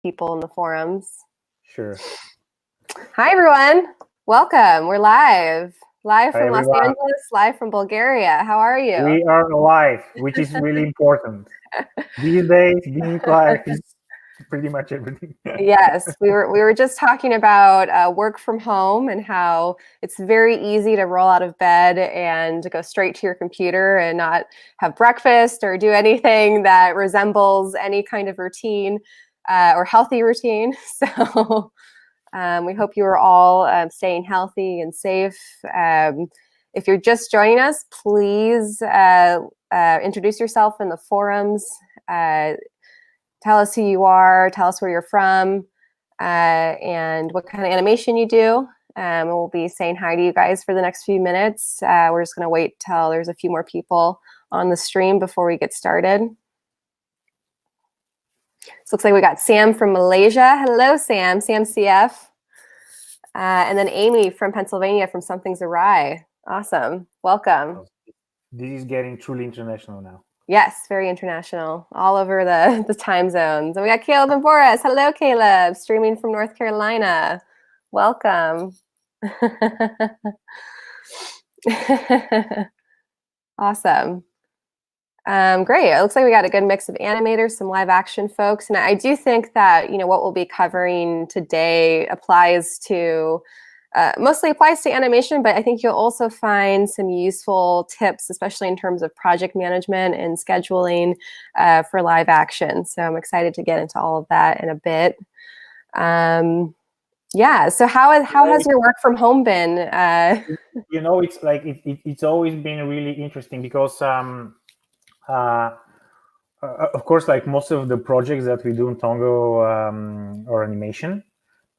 people in the forums. Sure. Hi, everyone. Welcome. We're live from Los Angeles, live from Bulgaria. How are you? We are live, which is really important. These days, being live is pretty much everything. Yes, we were just talking about work from home and how it's very easy to roll out of bed and go straight to your computer and not have breakfast or do anything that resembles any kind of routine or healthy routine. So we hope you are all staying healthy and safe. If you're just joining us, please introduce yourself in the forums. Tell us who you are, tell us where you're from, and what kind of animation you do. And we'll be saying hi to you guys for the next few minutes. We're just going to wait till there's a few more people on the stream before we get started. So looks like we got Sam from Malaysia. Hello, Sam CF. And then Amy from Pennsylvania from Something's Awry. Awesome. Welcome. This is getting truly international now. Yes, very international, all over the time zones. And we got Caleb and Boris. Hello, Caleb, streaming from North Carolina. Welcome. Awesome. Great. It looks like we got a good mix of animators, some live action folks. And I do think that, what we'll be covering today applies to mostly applies to animation, but I think you'll also find some useful tips, especially in terms of project management and scheduling for live action. So I'm excited to get into all of that in a bit. Yeah. So how has your work from home been? It's like it's always been really interesting because of course, like most of the projects that we do in Tongal are animation.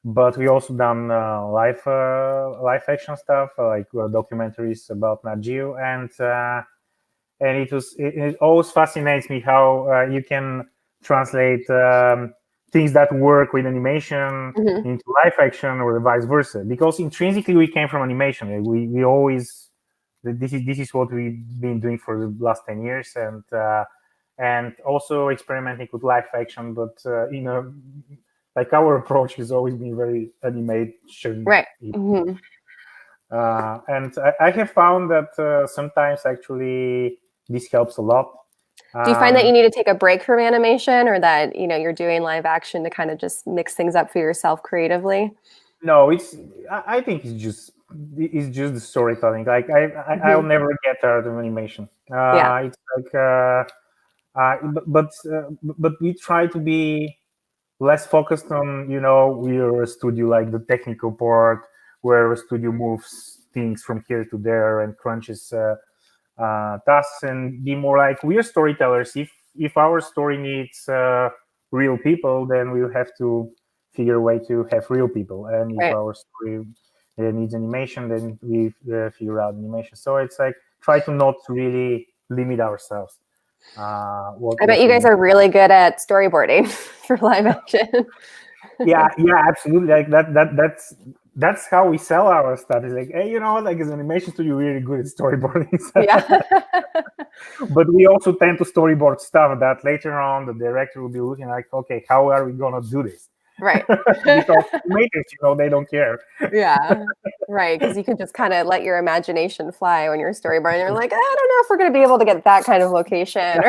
But we also done live action stuff, like documentaries about Nat Geo, and it always fascinates me how you can translate things that work with animation into live action or vice versa. Because intrinsically we came from animation. We always this is what we've been doing for the last 10 years, and also experimenting with live action, but like our approach has always been very animation. Right. And I have found that sometimes actually this helps a lot. Do you find that you need to take a break from animation, or that you're doing live action to kind of just mix things up for yourself creatively? No, I think it's just the storytelling. Like I'll never get tired of animation. It's like but we try to be less focused on, we're a studio, like the technical part where a studio moves things from here to there and crunches tasks, and be more like we're storytellers. If our story needs real people, then we'll have to figure a way to have real people. And if our story needs animation, then we figure out animation. So it's like try to not really limit ourselves. I bet you guys are really good at storyboarding for live action. yeah, absolutely. Like that's how we sell our stuff. It's like, hey, like as an animation studio, we're really good at storyboarding. Yeah. But we also tend to storyboard stuff that later on the director will be looking like, okay, how are we gonna do this? Right. Because animators, they don't care. Yeah. Right, because you can just kind of let your imagination fly when you're storyboarding. You're like, I don't know if we're going to be able to get that kind of location.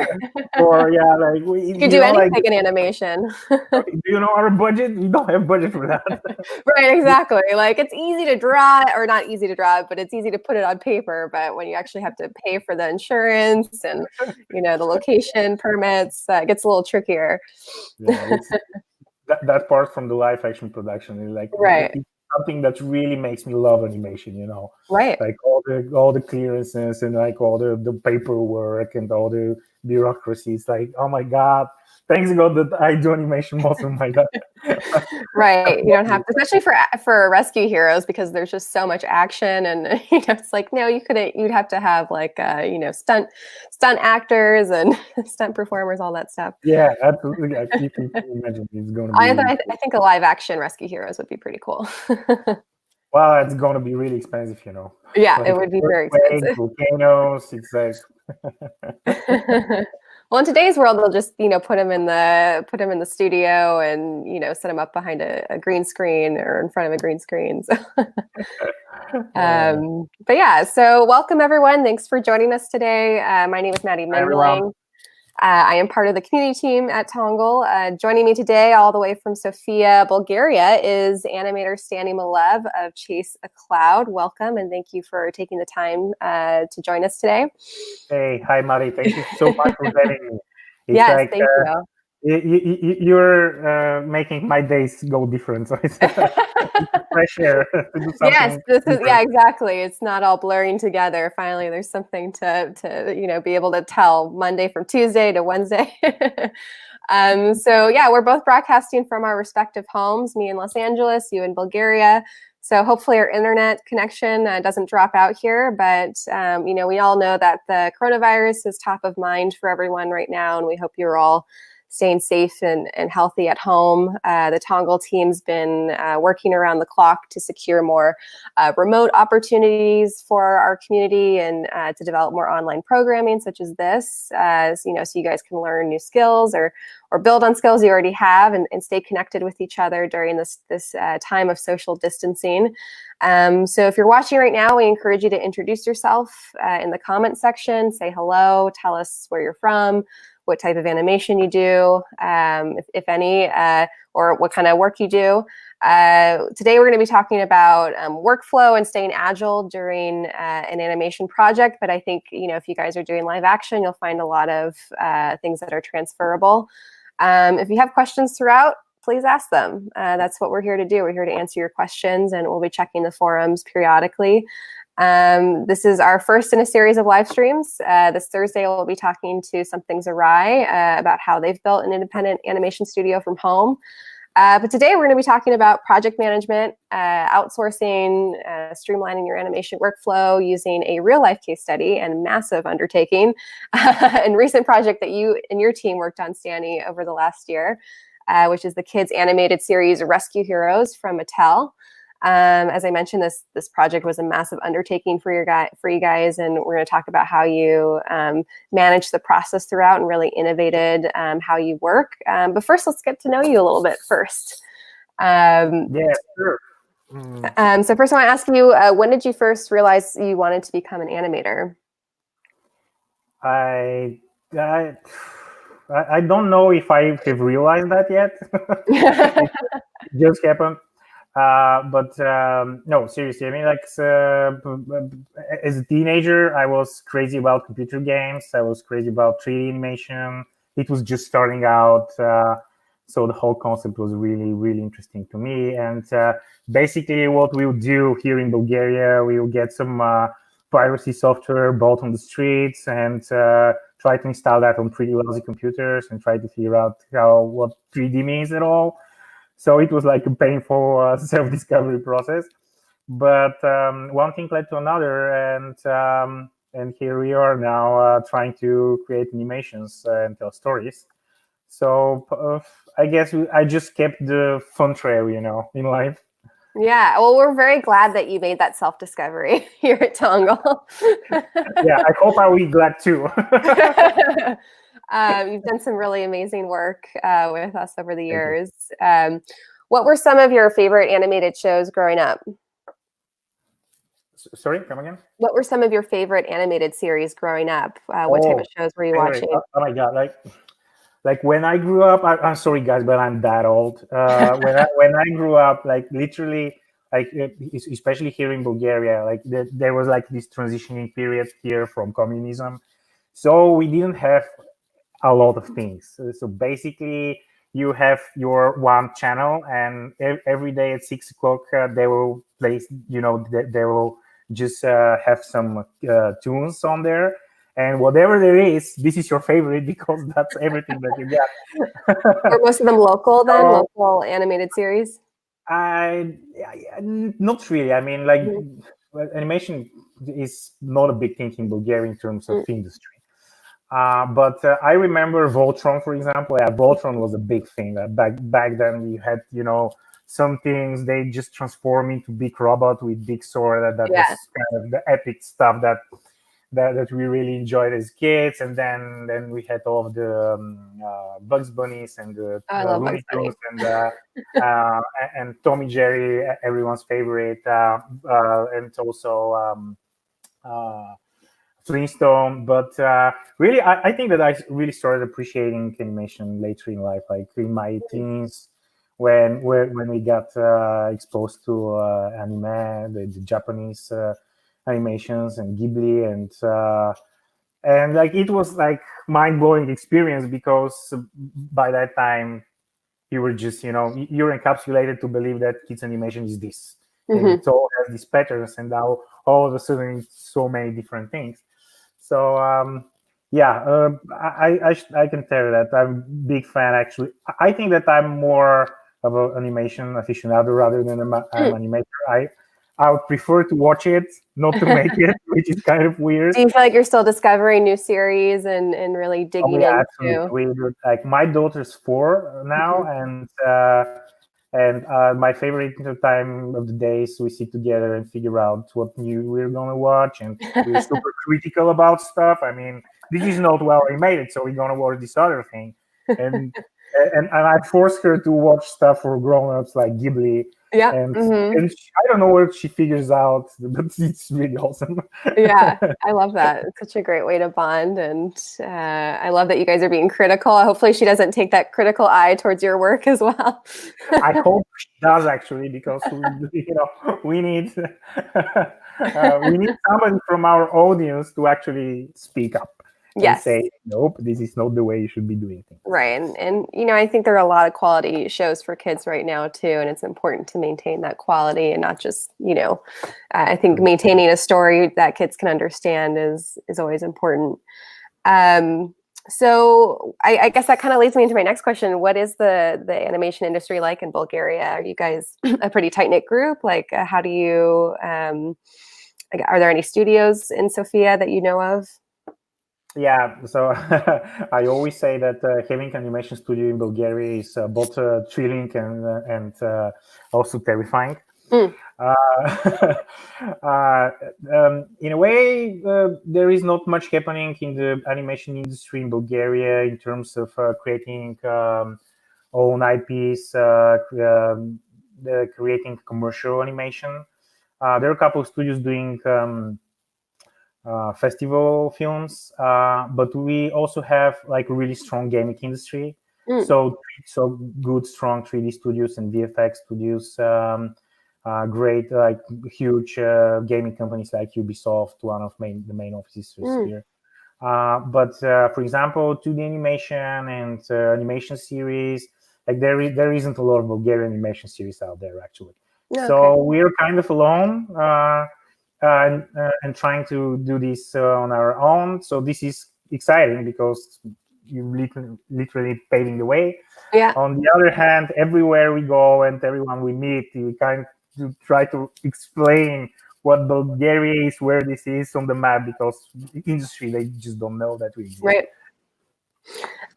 Or like you can do anything in animation. Do our budget? We don't have budget for that. Right, exactly. Like it's easy to draw, or not easy to draw, but it's easy to put it on paper. But when you actually have to pay for the insurance and the location permits, it gets a little trickier. Yeah, that part from the live action production is like something that really makes me love animation, Right. Like all the clearances and like all the paperwork and all the bureaucracy. It's like, oh my God, thanks God that I do animation most of my life. Right. You don't have to, especially for rescue heroes, because there's just so much action, and it's like, no, you'd have to have like stunt actors and stunt performers, all that stuff. Yeah, absolutely. You can imagine it's going to be I think a live action rescue heroes would be pretty cool. Well, it's going to be really expensive, Yeah, like, it would be very expensive. Volcanoes, it's like Well, in today's world, they'll just put them in the studio and set them up behind a green screen or in front of a green screen. So. But yeah, so welcome everyone. Thanks for joining us today. My name is Maddie Mindling. I am part of the community team at Tongal. Joining me today, all the way from Sofia, Bulgaria, is Animator Stani Milev of Chase a Cloud. Welcome, and thank you for taking the time to join us today. Hey, hi, Maddie. Thank you so much for having me. It's yes, thank you. You're making my days go different. So it's fresh air to do something. Yes, exactly. It's not all blurring together. Finally, there's something to be able to tell Monday from Tuesday to Wednesday. So yeah, we're both broadcasting from our respective homes. Me in Los Angeles, you in Bulgaria. So hopefully our internet connection doesn't drop out here. But we all know that the coronavirus is top of mind for everyone right now, and we hope you're all staying safe and healthy at home. The Tongal team's been working around the clock to secure more remote opportunities for our community and to develop more online programming such as this, so you guys can learn new skills or build on skills you already have and stay connected with each other during this time of social distancing. So if you're watching right now, we encourage you to introduce yourself in the comment section, say hello, tell us where you're from, what type of animation you do, if any, or what kind of work you do. Today we're going to be talking about workflow and staying agile during an animation project, but I think if you guys are doing live action, you'll find a lot of things that are transferable. If you have questions throughout, please ask them. That's what we're here to do. We're here to answer your questions, and we'll be checking the forums periodically. This is our first in a series of live streams. This Thursday, we'll be talking to Something's Awry about how they've built an independent animation studio from home. But today, we're going to be talking about project management, outsourcing, streamlining your animation workflow using a real-life case study and massive undertaking and recent project that you and your team worked on, Stani, over the last year, which is the kids' animated series Rescue Heroes from Mattel. As I mentioned, this project was a massive undertaking for you guys, and we're going to talk about how you managed the process throughout and really innovated how you work. But first, let's get to know you a little bit first. Yeah, sure. So first, I want to ask you, when did you first realize you wanted to become an animator? I don't know if I have realized that yet. It just happened. But no, seriously, I mean, like, as a teenager, I was crazy about computer games. I was crazy about 3D animation. It was just starting out. So the whole concept was really, really interesting to me. And basically what we'll do here in Bulgaria, we will get some piracy software bought on the streets and try to install that on pretty lousy computers and try to figure out what 3D means at all. So it was like a painful self-discovery process, but one thing led to another, and here we are now trying to create animations and tell stories. So I guess I just kept the fun trail, in life. Yeah, well, we're very glad that you made that self-discovery here at Tongal. Yeah, I hope I will be glad too. You've done some really amazing work with us over the years. What were some of your favorite animated shows growing up? Sorry, come again? What were some of your favorite animated series growing up? What type of shows were you watching? Oh my God, like when I grew up, I'm sorry guys, but I'm that old. When I grew up, like literally, like especially here in Bulgaria, like there was like this transitioning period here from communism, so we didn't have a lot of things. So basically, you have your one channel, and every day at 6 o'clock they will play. They will just have some tunes on there. And whatever there is, this is your favorite because that's everything that you get. Are most of them local then? Local animated series? Not really. I mean, like, animation is not a big thing in Bulgaria in terms of industry. But I remember Voltron, for example. Yeah, Voltron was a big thing. Back then, you had, some things, they just transform into big robot with big sword. That was kind of the epic stuff that that we really enjoyed as kids. And then we had all of the Bugs Bunnies and the I love Looney Bugs Tunes and Tommy Jerry, everyone's favorite, and also Flintstone. But really, I think that I really started appreciating animation later in life, like in my teens, when we got exposed to anime, the Japanese animations and Ghibli, and like it was like mind-blowing experience, because by that time you were just, you're encapsulated to believe that kids animation is this, and it all has these patterns, and now all of a sudden it's so many different things. So I can tell you that I'm a big fan. Actually, I think that I'm more of an animation aficionado rather than an animator. I would prefer to watch it, not to make it, which is kind of weird. Do you feel like you're still discovering new series and really digging into? Absolutely. Like my daughter's 4 now, and my favorite time of the day is we sit together and figure out what new we're gonna watch, and we're super critical about stuff. I mean, this is not well animated, so we're gonna watch this other thing, and I force her to watch stuff for grown-ups like Ghibli. Yeah. And I don't know what she figures out, but it's really awesome. Yeah, I love that. It's such a great way to bond, and I love that you guys are being critical. Hopefully she doesn't take that critical eye towards your work as well. I hope she does, actually, because we need somebody from our audience to actually speak up. And say, nope, this is not the way you should be doing things. Right. And I think there are a lot of quality shows for kids right now too, and it's important to maintain that quality and not just, I think maintaining a story that kids can understand is always important. So I guess that kind of leads me into my next question. What is the animation industry like in Bulgaria? Are you guys a pretty tight-knit group? Like, how do you, are there any studios in Sofia that you know of? Yeah, so I always say that having an animation studio in Bulgaria is both thrilling and also terrifying. In a way, there is not much happening in the animation industry in Bulgaria in terms of creating own IPs, creating commercial animation. There are a couple of studios doing festival films, but we also have like a really strong gaming industry. So good, strong 3D studios and VFX studios, great, like huge gaming companies like Ubisoft, one of the main offices here. But for example, 2D animation and animation series, like there isn't a lot of Bulgarian animation series out there, actually. Okay. So we're kind of alone. And trying to do this on our own. So this is exciting because you're literally paving the way. Yeah. On the other hand, everywhere we go and everyone we meet, we kind of try to explain what Bulgaria is, where this is on the map, because the industry, they just don't know that we exist. Right.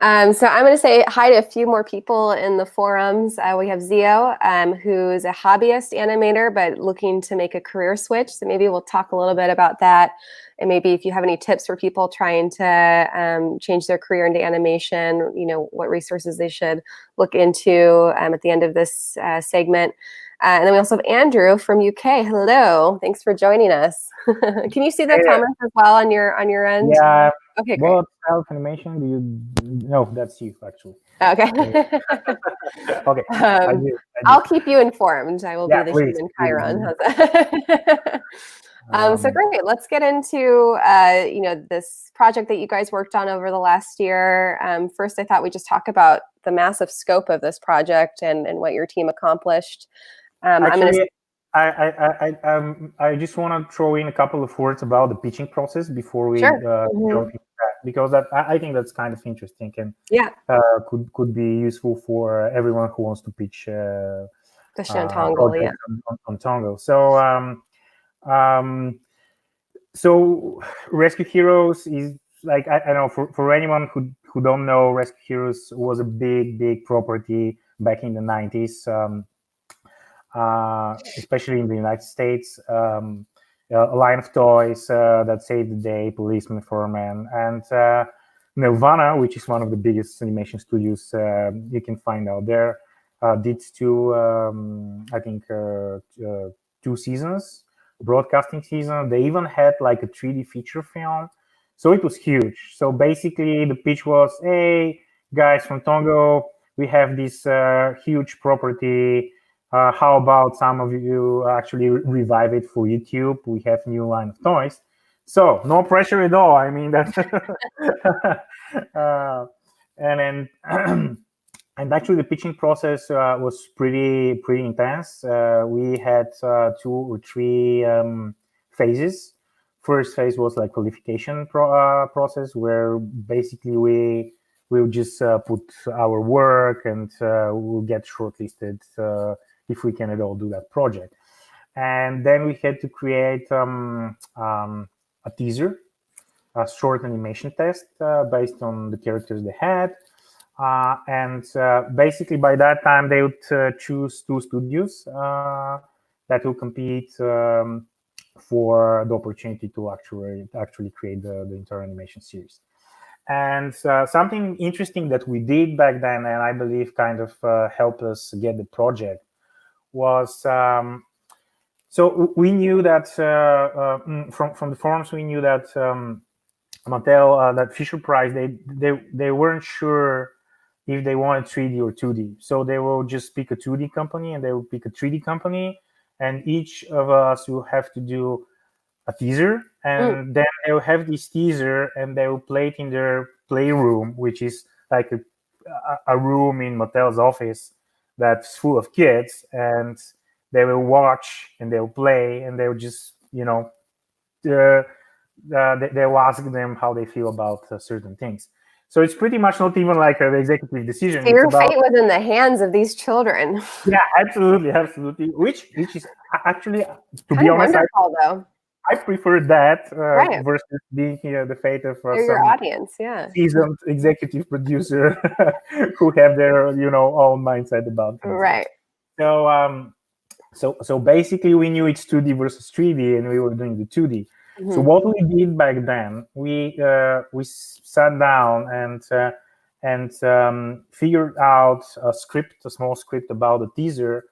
So I'm going to say hi to a few more people in the forums. We have Zio, who's a hobbyist animator, but looking to make a career switch. So maybe we'll talk a little bit about that. And maybe if you have any tips for people trying to change their career into animation, what resources they should look into at the end of this segment. And then we also have Andrew from UK. Hello, thanks for joining us. Can you see the comments as well on your end? Yeah. Okay, great. What self-animation do you? No, that's you, actually. Okay. Okay. I do. I'll keep you informed. I will be the human Chiron. So great. Let's get into this project that you guys worked on over the last year. First, I thought we'd just talk about the massive scope of this project and what your team accomplished. Actually, I just want to throw in a couple of words about the pitching process before we jump into that, because I think that's kind of interesting and could be useful for everyone who wants to pitch on Tongal, on Tongal. So Rescue Heroes is like, I know for anyone who don't know, Rescue Heroes was a big property back in the 90s. Especially in the United States, a line of toys that saved the day, policeman, fireman, and Nelvana, which is one of the biggest animation studios you can find out there, did two, I think, 2 seasons, broadcasting season. They even had like a 3D feature film, so it was huge. So basically, the pitch was, "Hey, guys from Tongal, we have this huge property. How about some of you actually revive it for YouTube? We have new line of toys." So no pressure at all. I mean that, and then and actually the pitching process was pretty intense. We had 2 or 3 phases. First phase was like qualification process, where basically we'll just put our work and we'll get shortlisted if we can at all do that project. And then we had to create a teaser, a short animation test based on the characters they had. And basically by that time they would choose 2 studios that will compete for the opportunity to actually create the entire animation series. And something interesting that we did back then, and I believe kind of helped us get the project, was so we knew that from the forums, we knew that Mattel, that Fisher-Price, they weren't sure if they wanted 3D or 2D. So they will just pick a 2D company and they will pick a 3D company, and each of us will have to do a teaser, and then they will have this teaser and they will play it in their playroom, which is like a room in Mattel's office that's full of kids, and they will watch and they'll play and they'll just, they'll ask them how they feel about certain things. So it's pretty much not even like an executive decision. So your fate was in the hands of these children. Yeah, absolutely. Which is actually, to be honest, I prefer that versus being the fate of your audience, seasoned executive producer who have their own mindset about things. Right. So basically, we knew it's 2D versus 3D, and we were doing the 2D. Mm-hmm. So what we did back then, we sat down and figured out a small script about the teaser,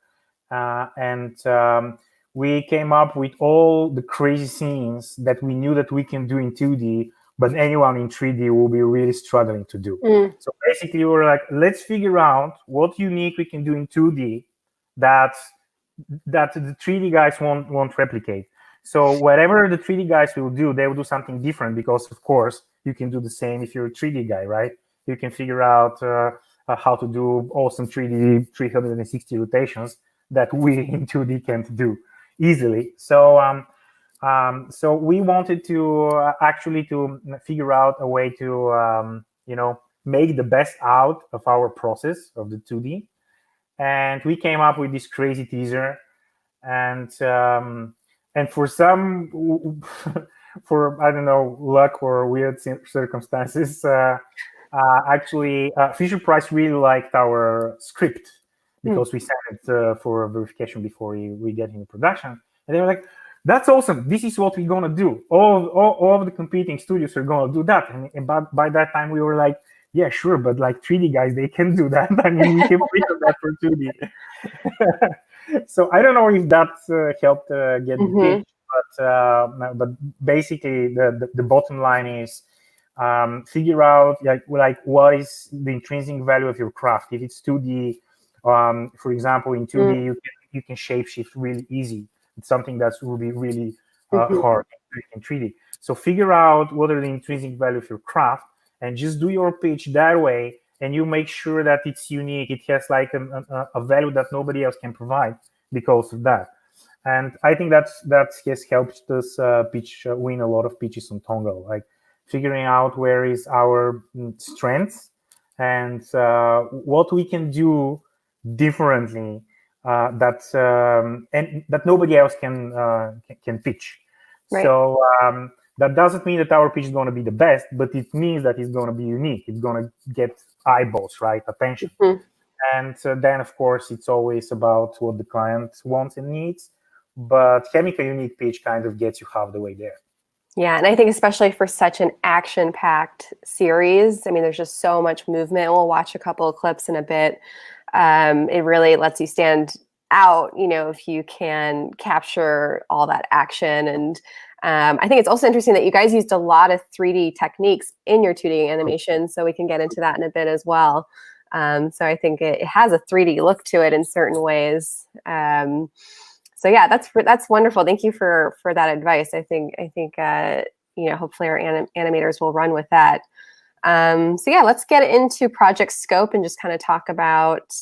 and we came up with all the crazy scenes that we knew that we can do in 2D, but anyone in 3D will be really struggling to do. So basically, we were like, let's figure out what unique we can do in 2D that the 3D guys won't replicate. So whatever the 3D guys will do, they will do something different, because of course you can do the same if you're a 3D guy, right? You can figure out how to do awesome 3D 360 rotations that we in 2D can't do easily. So so we wanted to actually to figure out a way to make the best out of our process of the 2D, and we came up with this crazy teaser, and for some for I don't know, luck or weird circumstances, actually Fisher-Price really liked our script, because we sent it for verification before we get into production, and they were like, "That's awesome! This is what we're gonna do. All of the competing studios are gonna do that." And by that time, we were like, "Yeah, sure, but like 3D guys, they can do that. I mean, we can written that for 2D." So I don't know if that helped get the pitch, but basically the bottom line is figure out like what is the intrinsic value of your craft. If it's 2D, for example, in 2D you can shapeshift really easy. It's something that will be really hard in 3D. So figure out what are the intrinsic value of your craft, and just do your pitch that way, and you make sure that it's unique. It has like a value that nobody else can provide because of that. And I think that has helped us win a lot of pitches on Tongal, like figuring out where is our strengths and what we can do differently and that nobody else can pitch. Right. So that doesn't mean that our pitch is going to be the best, but it means that it's going to be unique. It's going to get eyeballs, right? Attention. And then, of course, it's always about what the client wants and needs. but having a unique pitch kind of gets you half the way there. Yeah, and I think especially for such an action-packed series, I mean, there's just so much movement. We'll watch a couple of clips in a bit. It really lets you stand out, if you can capture all that action. And I think it's also interesting that you guys used a lot of 3D techniques in your 2D animation, so we can get into that in a bit as well. So I think it has a 3D look to it in certain ways. So yeah, that's wonderful. Thank you for that advice. I think hopefully our animators will run with that. So yeah, let's get into project scope and just kind of talk about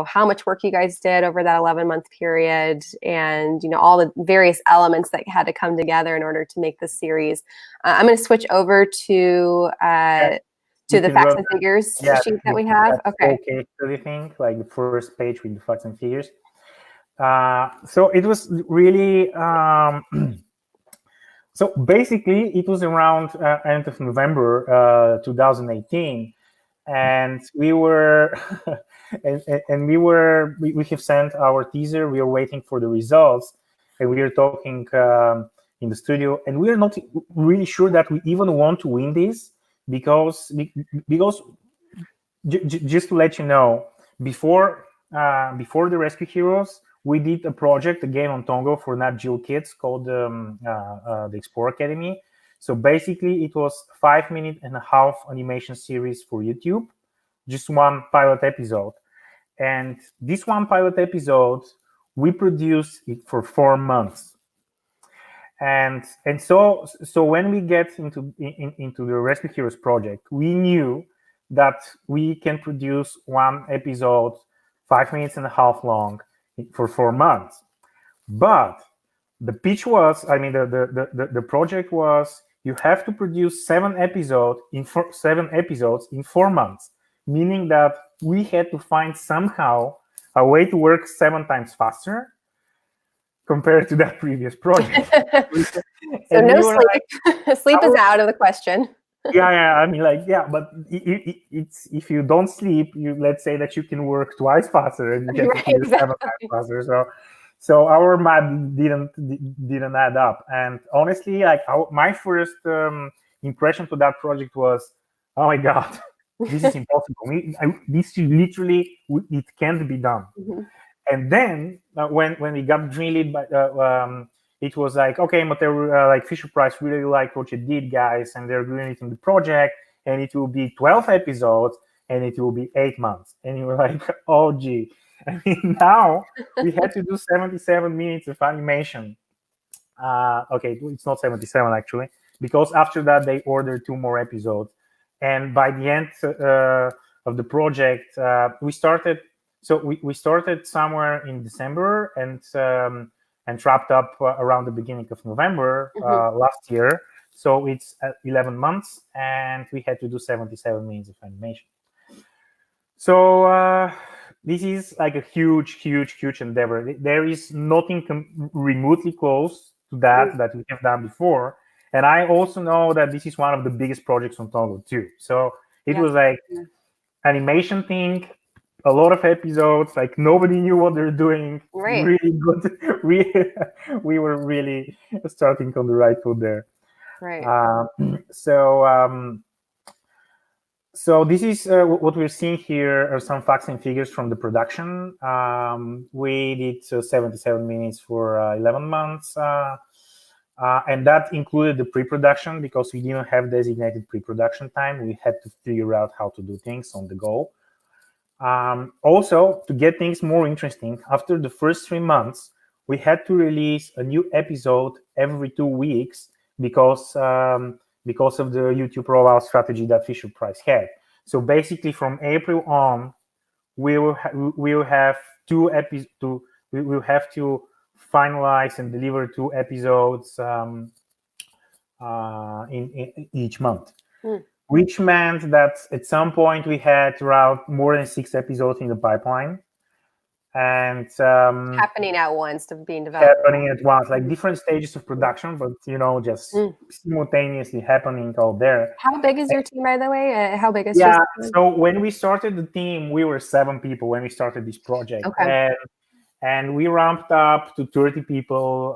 how much work you guys did over that 11-month period, and all the various elements that had to come together in order to make this series. I'm going to switch over to the facts and figures sheet that we have. Okay. Okay, thing like the first page with the facts and figures. So it was really so basically it was around end of November 2018, and we were we have sent our teaser. We are waiting for the results, and we are talking in the studio, and we are not really sure that we even want to win this because just to let you know, before the Rescue Heroes, we did a project, a game on Tongal for Nat Geo Kids called the Explore Academy. So basically, it was 5.5-minute animation series for YouTube, just one pilot episode. And this one pilot episode, we produced it for 4 months. And so when we get into the Rescue Heroes project, we knew that we can produce one episode 5.5 minutes long for 4 months. But the pitch was, the project was, you have to produce 7 episodes in 4 months, meaning that we had to find somehow a way to work 7 times faster compared to that previous project. So no sleep. Sleep is out of the question. But it's if you don't sleep, let's say that you can work twice faster and you get to do 7 times faster. So our math didn't add up. And honestly, my first impression to that project was, oh my god, this is impossible. This literally, it can't be done. Mm-hmm. And then when we got greenlit by it was like, okay, but Fisher Price really liked what you did, guys, and they're greenlighting the project, and it will be 12 episodes, and it will be 8 months. And you were like, oh, gee. I mean, now we had to do 77 minutes of animation. Okay, it's not 77, actually, because after that, they ordered 2 more episodes. And by the end of the project, we started... So we started somewhere in December and wrapped up around the beginning of November last year. So it's 11 months, and we had to do 77 minutes of animation. So this is like a huge endeavor. There is nothing remotely close to that we have done before. And I also know that this is one of the biggest projects on Tongal too. So it was like animation thing, a lot of episodes, like nobody knew what they're doing. Right. Really good. We were really starting on the right foot there. Right. So this is what we're seeing here are some facts and figures from the production. We did 77 minutes for 11 months. And that included the pre-production because we didn't have designated pre-production time. We had to figure out how to do things on the go. Also, to get things more interesting, after the first 3 months, we had to release a new episode every 2 weeks because of the YouTube rollout strategy that Fisher Price had. So basically, from April on, we will have 2 episodes. We will have to finalize and deliver 2 episodes in each month. Which meant that at some point we had around more than 6 episodes in the pipeline, and happening at once, to being developed. Happening at once, like different stages of production, but just simultaneously happening out there. How big is your team, by the way? How big is? So when we started the team, we were 7 people when we started this project, and we ramped up to 30 people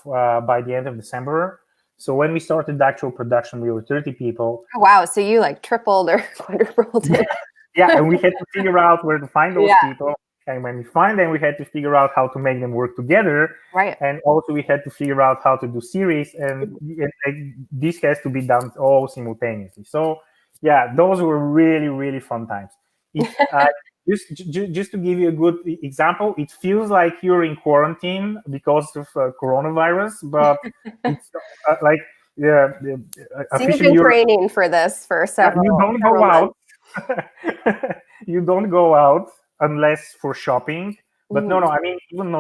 by the end of December. So when we started the actual production, we were 30 people. Oh, wow. So you like tripled or quadrupled it. Yeah, and we had to figure out where to find those people. And when we find them, we had to figure out how to make them work together. Right. And also we had to figure out how to do series. And this has to be done all simultaneously. So yeah, those were really, really fun times. Just to give you a good example, it feels like you're in quarantine because of coronavirus, but it's like so you've been training for this for several. You don't go out. You don't go out unless for shopping. But no, I mean even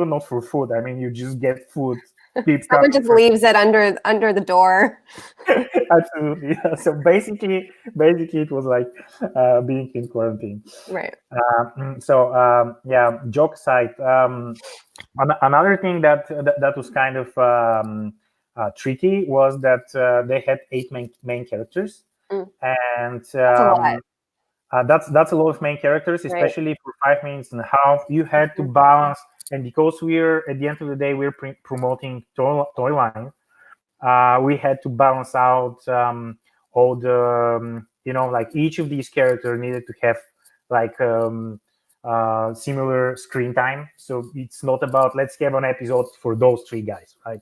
not for food. I mean you just get food. Someone just leaves it under the door. Absolutely. So basically it was like being in quarantine. Right. Yeah, joke aside. Another thing that was kind of tricky was that they had 8 main characters, and that's a lot of main characters, especially for 5 minutes and a half. You had to balance, and because we're at the end of the day we're promoting toy line, we had to balance out all the like each of these characters needed to have like similar screen time. So it's not about let's have an episode for those 3 guys, right?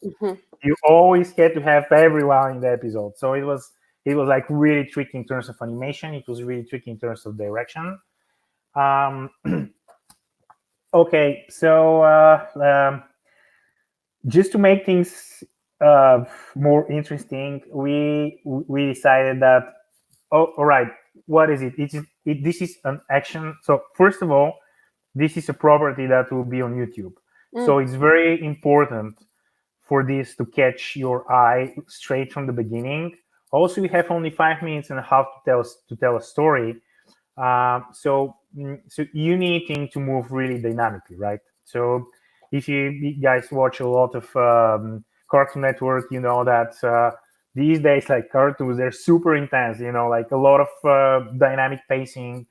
You always had to have everyone in the episode. So it was like really tricky in terms of animation. It was really tricky in terms of direction. Okay, so just to make things more interesting, we decided that all right, what is it? This is an action. So first of all, this is a property that will be on YouTube. So it's very important for this to catch your eye straight from the beginning. Also, we have only 5 minutes and a half to tell a story. So you need things to move really dynamically, right? So if you guys watch a lot of Cartoon Network, you know that these days, like cartoons, they're super intense, like a lot of dynamic pacing,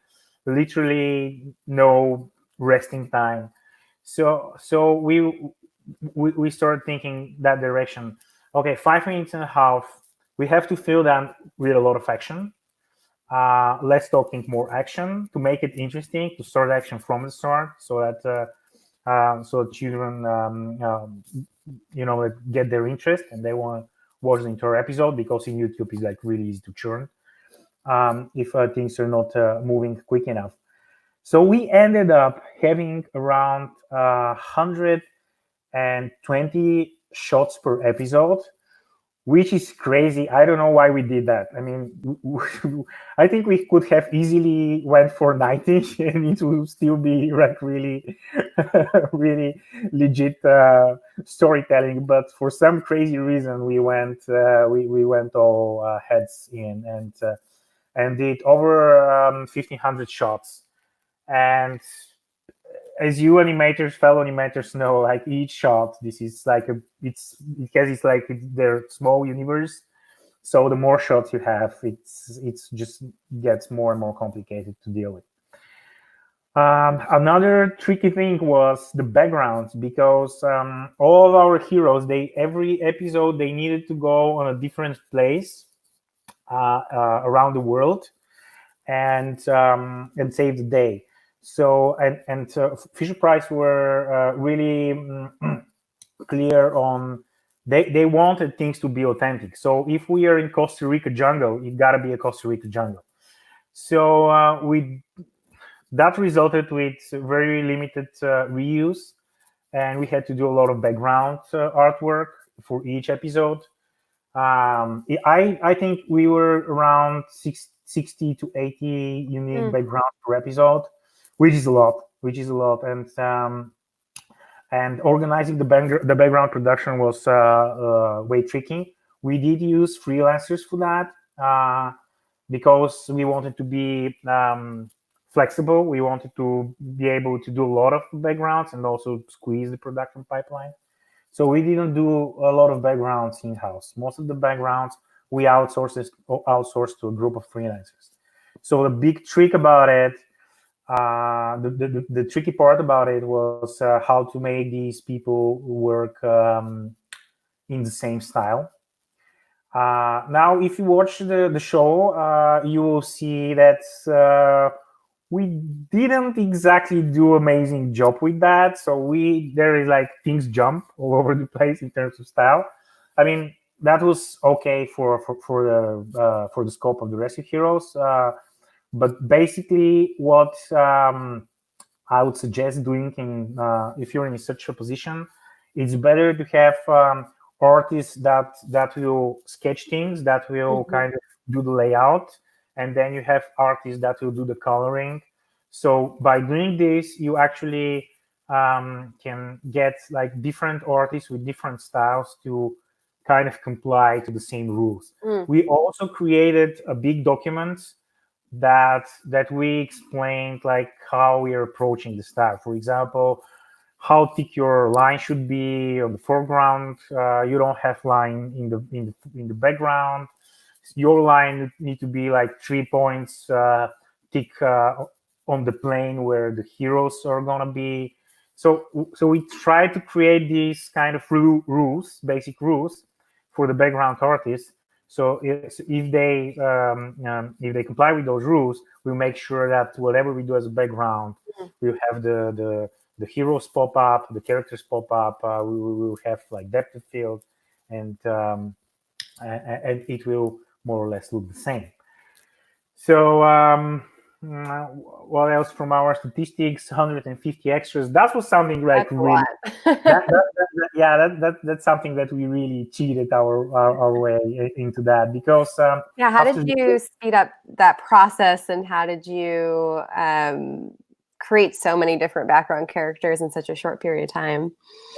literally no resting time. So we started thinking that direction. Okay, 5 minutes and a half, we have to fill them with a lot of action. Let's think more action to make it interesting, to start action from the start, so that children get their interest and they want to watch the entire episode, because in YouTube it's like really easy to churn if things are not moving quick enough. So we ended up having around 120 shots per episode, which is crazy. I don't know why we did that. I mean, I think we could have easily went for 90 and it would still be like really, really legit storytelling. But for some crazy reason, we went all heads in and did over 1,500 shots. And as you fellow animators know, like each shot, this is like it's like their small universe. So the more shots you have, it's just gets more and more complicated to deal with. Another tricky thing was the backgrounds, because all our heroes, every episode they needed to go on a different place around the world and save the day. So and Fisher-Price were really clear on they wanted things to be authentic. So if we are in Costa Rica jungle, it gotta be a Costa Rica jungle. So that resulted with very limited reuse, and we had to do a lot of background artwork for each episode. I think we were around 60 to 80 unique backgrounds per episode, which is a lot. And organizing the background production was way tricky. We did use freelancers for that because we wanted to be flexible. We wanted to be able to do a lot of backgrounds and also squeeze the production pipeline. So we didn't do a lot of backgrounds in-house. Most of the backgrounds we outsourced to a group of freelancers. So the big trick about it the tricky part about it was how to make these people work in the same style. Now, if you watch the show, you will see that we didn't exactly do amazing job with that. So there is like things jump all over the place in terms of style. I mean, that was okay for the scope of the Rescue Heroes. But basically, what I would suggest doing if you're in such a position, it's better to have artists that will sketch things, that will kind of do the layout, and then you have artists that will do the coloring. So by doing this, you actually can get like different artists with different styles to kind of comply to the same rules. We also created a big document that we explained like how we are approaching the style. For example, how thick your line should be on the foreground. You don't have line in the background. Your line need to be like 3 points thick on the plane where the heroes are gonna be. So we try to create these kind of rules, basic rules for the background artists. So if they comply with those rules, we'll make sure that whatever we do as a background, we'll have the heroes pop up, the characters pop up. We will have like depth of field, and it will more or less look the same. So what else from our statistics? 150 extras. That was something like really. That's something that we really cheated our way into that, because how did you speed up that process, and how did you create so many different background characters in such a short period of time?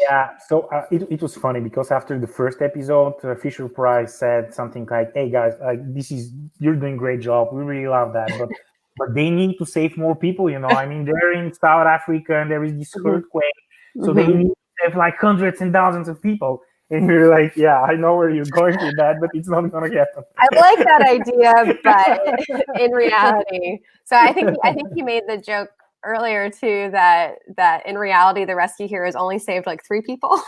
Yeah, so it was funny because after the first episode, Fisher Price said something like, "Hey guys, you're doing a great job. We really love that, but they need to save more people. I mean, they're in South Africa and there is this earthquake, so they need to save like hundreds and thousands of people." And we were like, "Yeah, I know where you're going with that, but it's not going to happen." I like that idea, but in reality, so I think you made the joke earlier too that in reality the rescue heroes only saved like 3 people.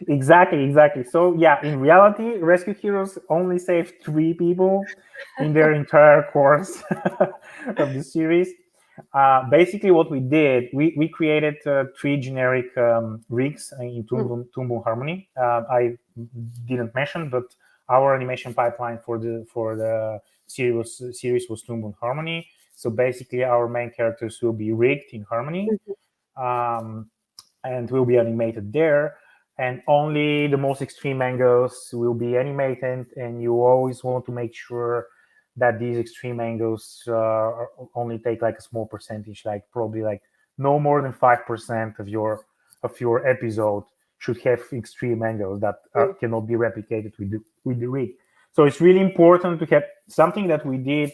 Exactly. So yeah, in reality, rescue heroes only saved 3 people in their entire course of the series. Basically, what we did, we created 3 generic rigs in Toon Boom Harmony. I didn't mention, but our animation pipeline for the series was Toon Boom Harmony. So basically, our main characters will be rigged in Harmony, and will be animated there. And only the most extreme angles will be animated, and you always want to make sure that these extreme angles only take like a small percentage, like probably like no more than 5% of your episode should have extreme angles that cannot be replicated with the rig. So it's really important to have something that we did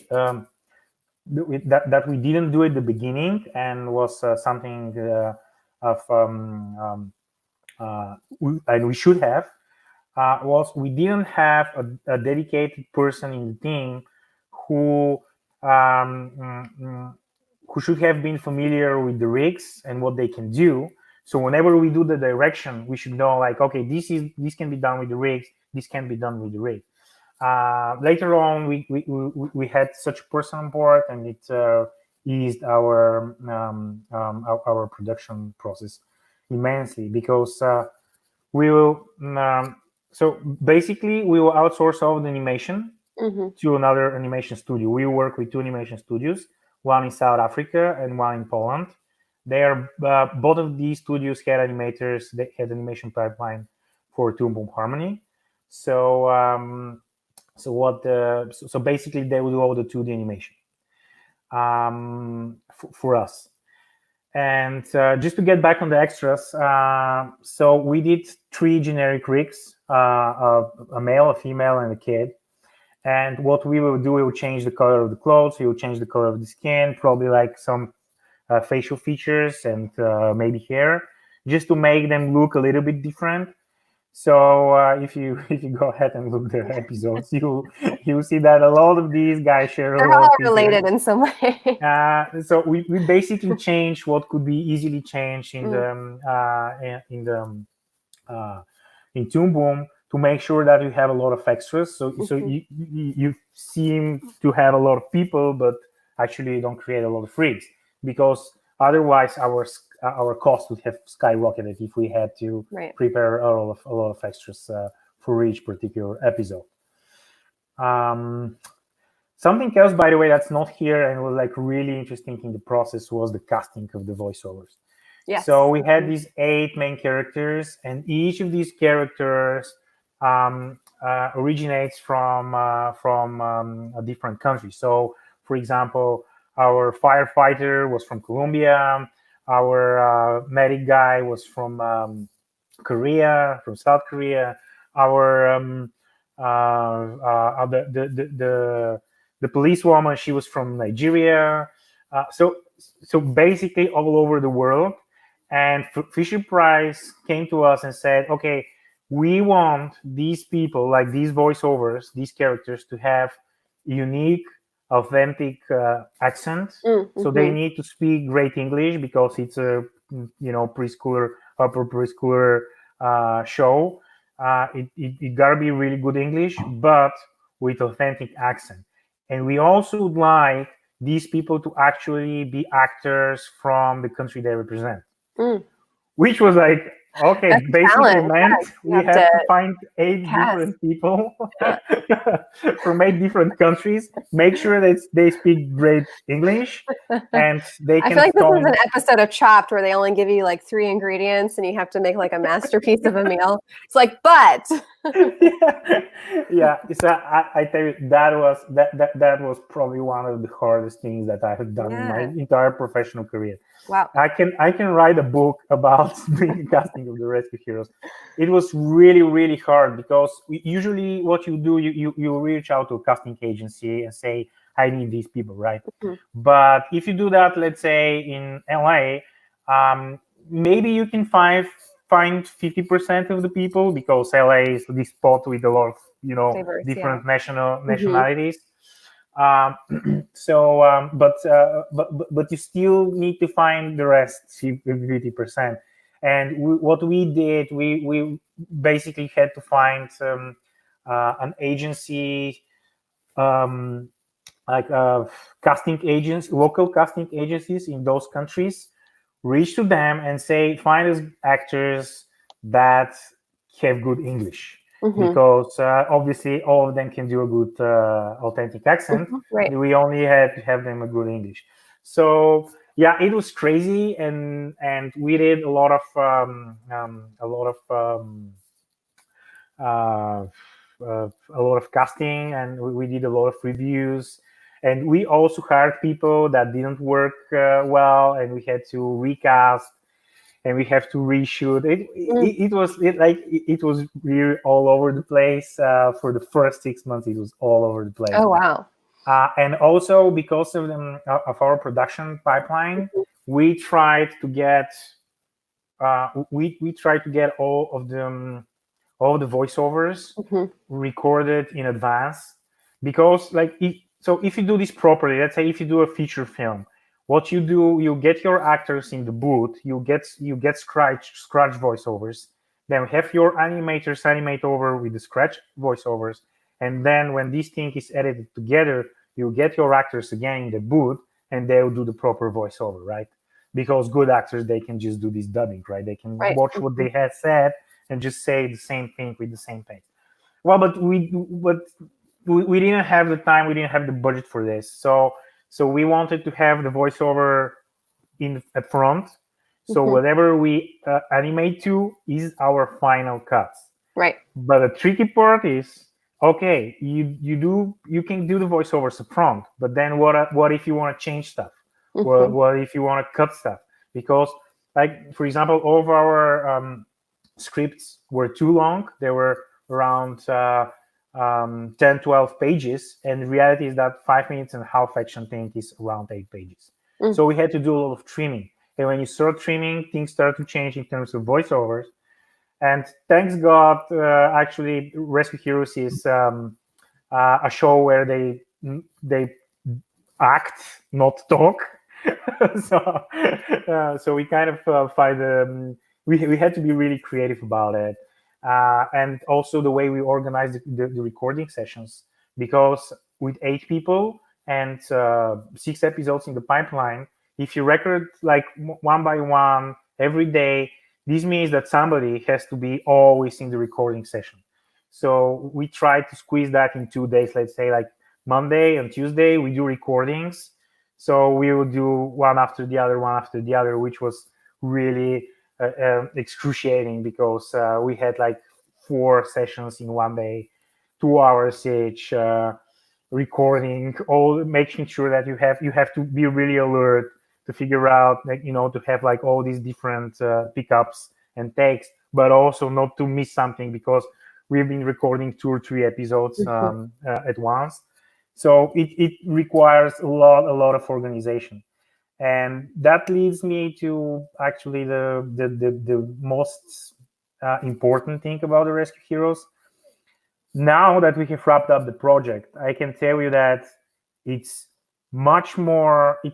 that we didn't do at the beginning, and was something and we should have, was we didn't have a dedicated person in the team who should have been familiar with the rigs and what they can do. So whenever we do the direction, we should know like, okay, this can be done with the rigs, this can be done with the rig. Later on, we had such a person on board, and it eased our production process immensely, because we will so basically we will outsource all the animation to another animation studio. We work with 2 animation studios, one in South Africa and one in Poland. They are both of these studios had animators. They had animation pipeline for Toon Boom Harmony. So so basically they will do all the 2D animation for us. And just to get back on the extras, so we did 3 generic rigs, a male, a female, and a kid. And what we will do, we will change the color of the clothes, we will change the color of the skin, probably like some facial features and maybe hair, just to make them look a little bit different. So if you go ahead and look the episodes, you see that a lot of these guys share They're a lot all of features. related in some way. So we basically changed what could be easily changed in in Toon Boom to make sure that you have a lot of extras. So you seem to have a lot of people, but actually you don't create a lot of rigs, because otherwise our cost would have skyrocketed if we had to prepare a lot of extras for each particular episode. Something else, by the way, that's not here and was like really interesting in the process was the casting of the voiceovers. Yes. So we had these 8 main characters, and each of these characters originates from a different country. So, for example, our firefighter was from Colombia. Our medic guy was from Korea, from South Korea. Our the policewoman, she was from Nigeria. So basically all over the world. And Fisher Price came to us and said, okay, we want these people, like these voiceovers, these characters, to have unique, authentic accent. So they need to speak great English, because it's a preschooler, upper preschooler show. It gotta be really good English, but with authentic accent. And we also would like these people to actually be actors from the country they represent. Which was like, okay, that's basically meant we have to find 8 different people from 8 different countries, make sure that they speak great English, and they can. I feel like this is an episode of Chopped where they only give you like 3 ingredients and you have to make like a masterpiece of a meal. It's like, but yeah. So I tell you, that was probably one of the hardest things that I have done in my entire professional career. Wow. I can write a book about the casting of the Rescue Heroes. It was really, really hard, because usually what you do, you reach out to a casting agency and say, I need these people, right? But if you do that, let's say in LA, maybe you can find 50% of the people, because LA is this spot with a lot of diverse, different nationalities. But you still need to find the rest 50%. And what we did, we basically had to find an agency, like casting agents, local casting agencies in those countries, reach to them and say, find us actors that have good English. Because obviously all of them can do a good authentic accent. We only had to have them a good English. So yeah, it was crazy, and we did a lot of casting, and we did a lot of reviews, and we also hired people that didn't work well, and we had to recast. And we have to reshoot. It was really all over the place. For the first 6 months, it was all over the place. Oh wow! And also because of our production pipeline, we tried to get all of the voiceovers recorded in advance, because if you do this properly, let's say if you do a feature film. What you do, you get your actors in the booth, you get scratch voiceovers, then have your animators animate over with the scratch voiceovers, and then when this thing is edited together, you get your actors again in the booth, and they'll do the proper voiceover, right? Because good actors, they can just do this dubbing, right? They can watch what they had said and just say the same thing with the same pace. Well, but we didn't have the time, we didn't have the budget for this, so we wanted to have the voiceover at front. So whatever we animate to is our final cuts. Right. But the tricky part is, okay, you can do the voiceovers up front, but then what if you want to change stuff? What if you want to cut stuff? Because, like, for example, all of our scripts were too long. They were around 10, 12 pages, and the reality is that 5 minutes and a half action thing is around 8 pages. So we had to do a lot of trimming, and when you start trimming, things start to change in terms of voiceovers. And thanks God, actually, Rescue Heroes is a show where they act, not talk. So we kind of find we had to be really creative about it, and also the way we organize the recording sessions, because with 8 people and 6 episodes in the pipeline, if you record like one by one every day, this means that somebody has to be always in the recording session. So we try to squeeze that in 2 days. Let's say like Monday and Tuesday we do recordings. So we would do one after the other, which was really excruciating, because we had like 4 sessions in one day, 2 hours each, recording, all making sure that you have to be really alert to figure out, like, to have like all these different pickups and takes, but also not to miss something, because we've been recording 2 or 3 episodes at once. So it requires a lot of organization. And that leads me to actually the most important thing about the Rescue Heroes. Now that we have wrapped up the project, I can tell you that it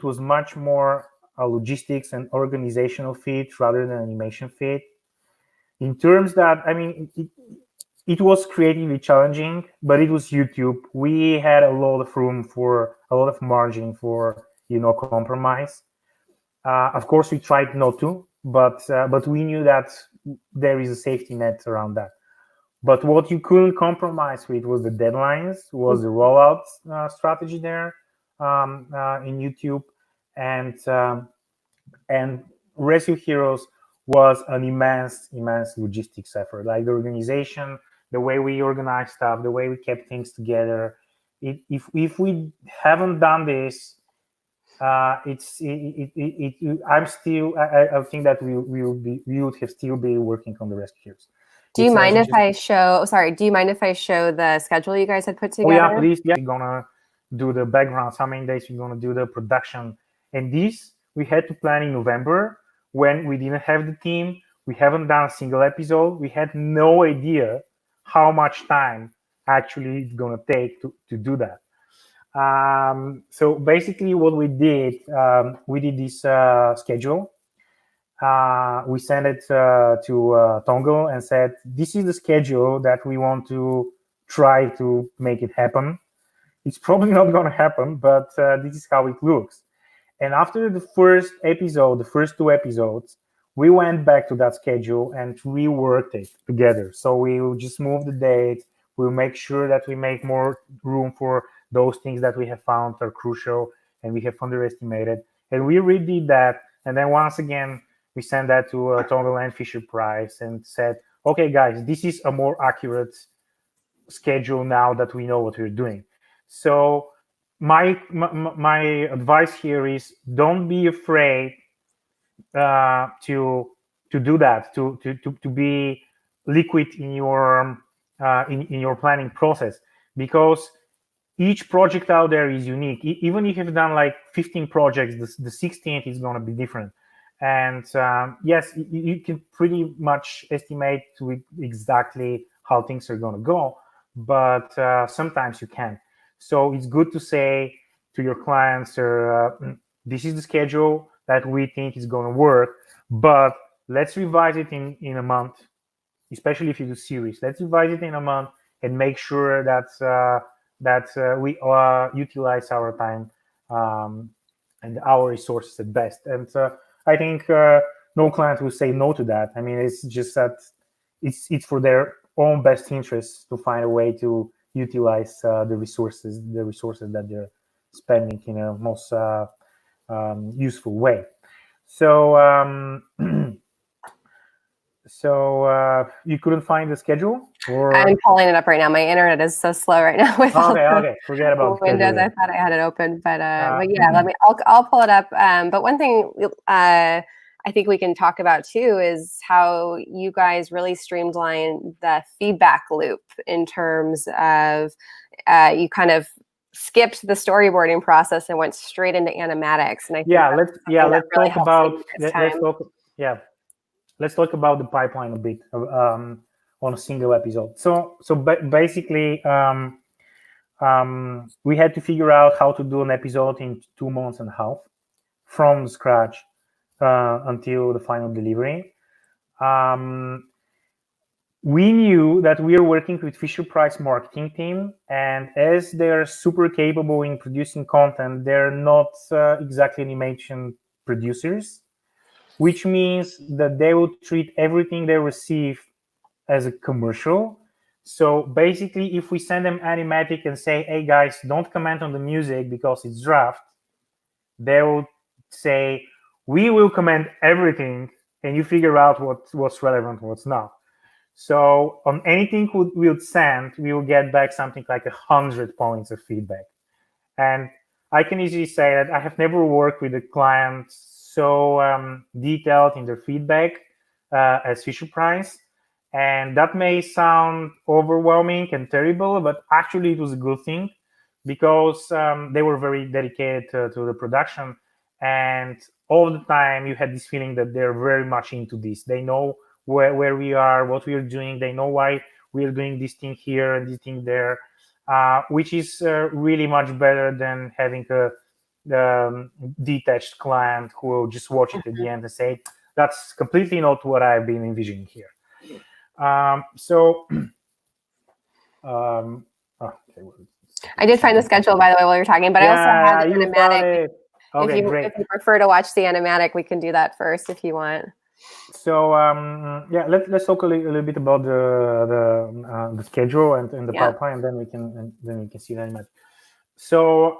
was much more a logistics and organizational fit rather than animation fit. In terms that, I mean, it was creatively challenging, but it was YouTube. We had a lot of room for a lot of margin for compromise. Of course, we tried not to, but we knew that there is a safety net around that. But what you couldn't compromise with was the deadlines, was the rollout strategy there in YouTube, and Rescue Heroes was an immense logistics effort. Like the organization, the way we organized stuff, the way we kept things together. If we haven't done this, I think that we would have still be working on the Rescue Heroes. Do you mind if I show? Sorry, do you mind if I show the schedule you guys had put together? Oh yeah, please. Yeah, we're gonna do the backgrounds. How many days we're gonna do the production? And this we had to plan in November, when we didn't have the team. We haven't done a single episode. We had no idea how much time actually it's gonna take to do that. So basically, what we did this schedule. We sent it to Tongal and said, this is the schedule that we want to try to make it happen. It's probably not going to happen, but this is how it looks. And after the first 2 episodes, we went back to that schedule and reworked it together. So we will just move the date. We'll make sure that we make more room for those things that we have found are crucial and we have underestimated. And we redid that. And then once again, we sent that to Tongal and Fisher-Price and said, okay, guys, this is a more accurate schedule now that we know what we're doing. So my advice here is, don't be afraid to do that, to be liquid in your planning process, because each project out there is unique. Even if you've done like 15 projects, the 16th is going to be different. And yes, you can pretty much estimate exactly how things are going to go, but sometimes you can't. So it's good to say to your clients, this is the schedule that we think is going to work, but let's revise it in a month, especially if you do series. Let's revise it in a month and make sure that we utilize our time and our resources at best. And I think no client will say no to that. I mean, it's just that it's for their own best interest to find a way to utilize the resources that they're spending in a most useful way. So so you couldn't find the schedule? Or? I'm pulling it up right now. My internet is so slow right now with okay. Forget about Windows. I thought I had it open, but yeah, I'll pull it up. But one thing I think we can talk about too is how you guys really streamline the feedback loop in terms of you kind of skipped the storyboarding process and went straight into animatics. And I think let's talk about let's talk about the pipeline a bit on a single episode. So basically, we had to figure out how to do an episode in 2 months and a half from scratch until the final delivery. We knew that we are working with Fisher-Price marketing team, and as they're super capable in producing content, they're not exactly animation producers, which means that they will treat everything they receive as a commercial. So basically, if we send them animatic and say, hey guys, don't comment on the music because it's draft, they will say, we will comment everything and you figure out what's relevant, what's not. So on anything we would send, we will get back something like 100 points of feedback. And I can easily say that I have never worked with a client so detailed in their feedback as Fisher-Price. And that may sound overwhelming and terrible, but actually it was a good thing because they were very dedicated to the production. And all the time you had this feeling that they're very much into this. They know where we are, what we are doing. They know why we are doing this thing here and this thing there, which is really much better than having a detached client who will just watch it at the end and say, that's completely not what I've been envisioning here. Okay. I did find the schedule, by the way, while you're talking, but I also have the animatic. Okay, great. If you prefer to watch the animatic, we can do that first if you want. So yeah, let's talk a little bit about the schedule and the pipeline, and then we can see the animatic. So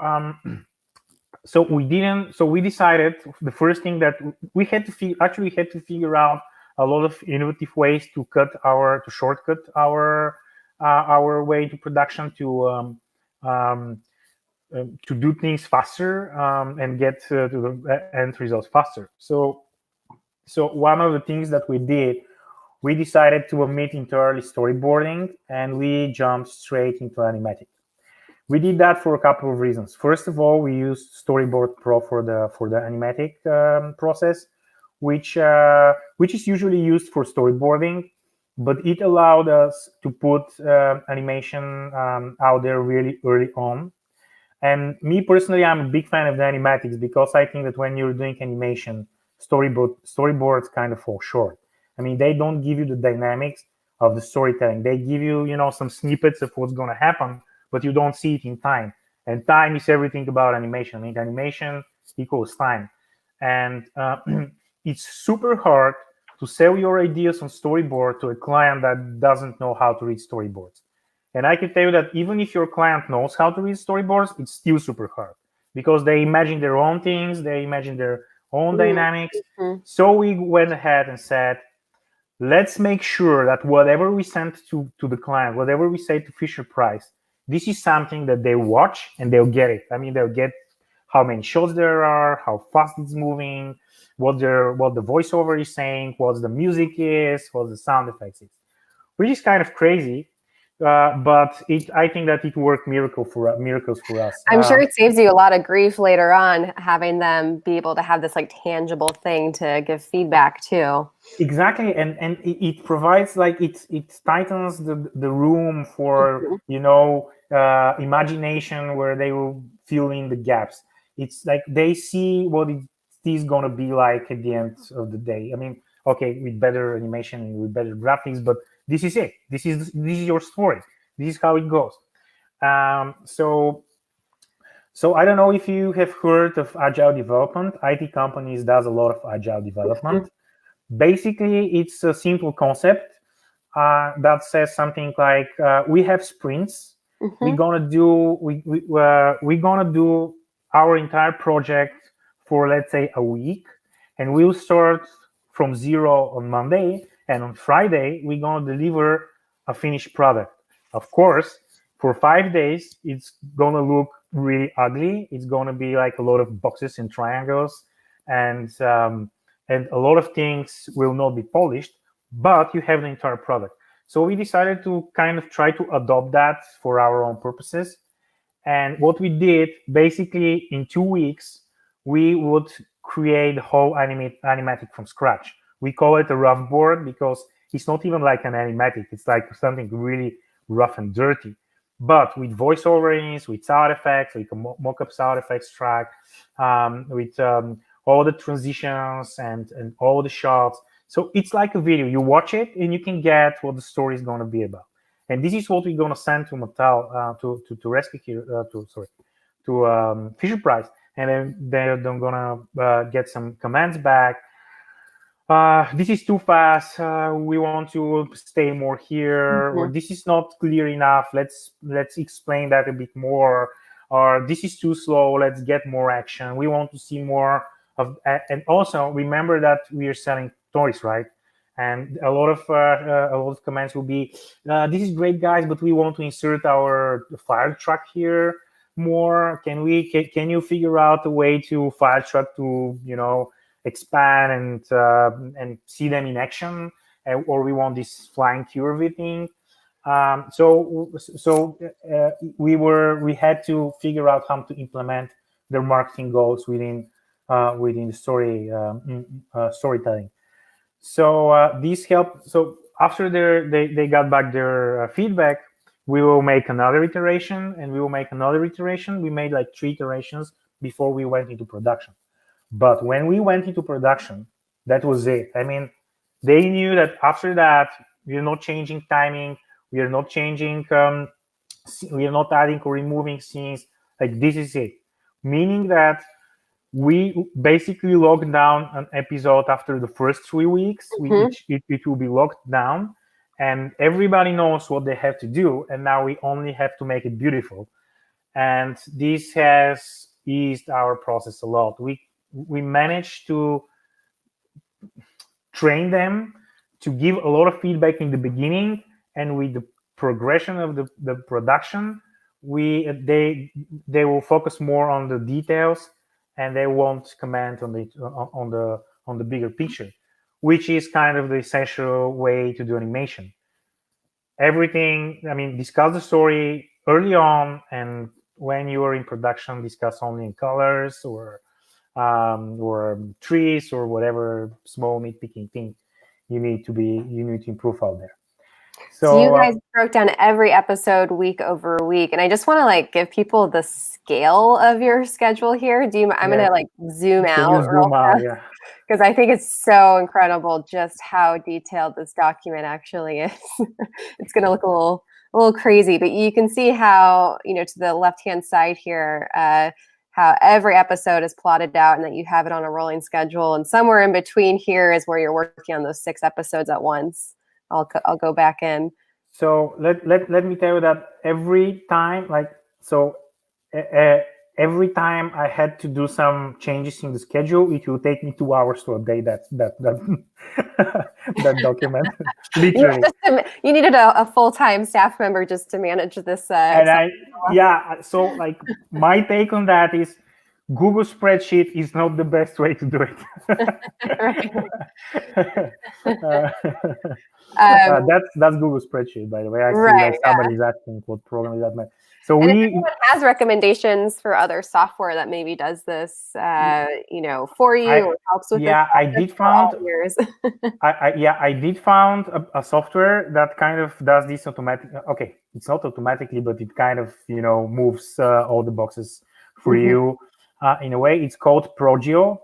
we decided the first thing that we had to figure out a lot of innovative ways to shortcut our way to production to do things faster and get to the end results faster. So one of the things that we did, we decided to omit entirely storyboarding and we jumped straight into animatic. We did that for a couple of reasons. First of all, we used Storyboard Pro for the animatic process, which is usually used for storyboarding, but it allowed us to put animation out there really early on. And me personally, I'm a big fan of the animatics because I think that when you're doing animation, storyboards kind of fall short. I mean, they don't give you the dynamics of the storytelling. They give you, some snippets of what's going to happen, but you don't see it in time. And time is everything about animation. I mean, animation equals time. And it's super hard to sell your ideas on storyboard to a client that doesn't know how to read storyboards. And I can tell you that even if your client knows how to read storyboards, it's still super hard because they imagine their own things, they imagine their own dynamics. So we went ahead and said, let's make sure that whatever we send to the client, whatever we say to Fisher-Price, this is something that they watch and they'll get it. I mean, they'll get how many shots there are, how fast it's moving, what the voiceover is saying, what the music is, what the sound effects is, which is kind of crazy. But I think that it worked miracles for us. I'm sure it saves you a lot of grief later on, having them be able to have this like tangible thing to give feedback to. Exactly, and it provides it tightens the room for imagination where they will fill in the gaps. It's like they see what it is going to be like at the end of the day. I mean, okay, with better animation and with better graphics, but this is it. This is your story. This is how it goes. So I don't know if you have heard of agile development. IT companies does a lot of agile development. Basically, it's a simple concept that says something like we have sprints. We're gonna do our entire project for, let's say, a week, and we'll start from zero on Monday, and on Friday we're gonna deliver a finished product. Of course, for 5 days it's gonna look really ugly. It's gonna be like a lot of boxes and triangles, and a lot of things will not be polished, but you have the entire product. So we decided to kind of try to adopt that for our own purposes. And what we did, basically in 2 weeks, we would create the whole animatic from scratch. We call it a rough board because it's not even like an animatic. It's like something really rough and dirty. But with voiceovers, with sound effects, with a mock-up sound effects track, with all the transitions and all the shots. So it's like a video. You watch it and you can get what the story is going to be about. And this is what we're going to send to Mattel, to Rescue here, to Fisher Price. And then they're going to get some comments back. This is too fast. We want to stay more here. Or this is not clear enough. Let's explain that a bit more. Or this is too slow. Let's get more action. We want to see more of. And also remember that we are selling toys, right? And a lot of comments will be, "This is great, guys, but we want to insert our fire truck here more. Can you figure out a way to fire truck to expand and see them in action, or we want this flying QRV thing?" So we had to figure out how to implement their marketing goals within the storytelling. So this helped. So after they got back their feedback, we will make another iteration, and we will make another iteration. We made like 3 iterations before we went into production. But when we went into production, that was it. I mean, they knew that after that, we are not changing timing. We are not changing. We are not adding or removing scenes. Like, this is it. Meaning that we basically locked down an episode after the first 3 weeks. It will be locked down, and everybody knows what they have to do. And now we only have to make it beautiful. And this has eased our process a lot. We managed to train them to give a lot of feedback in the beginning, and with the progression of the production, they will focus more on the details, and they won't comment on the bigger picture, which is kind of the essential way to do animation. Everything, I mean, discuss the story early on, and when you are in production, discuss only in colors or trees or whatever small nitpicking thing you need to improve out there. So you guys broke down every episode week over week, and I just want to like give people the scale of your schedule here. I'm gonna like zoom out because I think it's so incredible just how detailed this document actually is. It's gonna look a little crazy, but you can see how, to the left-hand side here, how every episode is plotted out and that you have it on a rolling schedule. And somewhere in between here is where you're working on those 6 episodes at once. I'll go back in. So let me tell you that every time, every time I had to do some changes in the schedule, it will take me 2 hours to update that document. Literally. You needed a full-time staff member just to manage this. So like my take on that is Google spreadsheet is not the best way to do it. That's Google spreadsheet, by the way. I see like somebody's asking what program is that. So if anyone has recommendations for other software that maybe does this, for you or helps with this. I did found a software that kind of does this automatic. Okay, it's not automatically, but it kind of moves all the boxes for you. In a way, it's called Progio,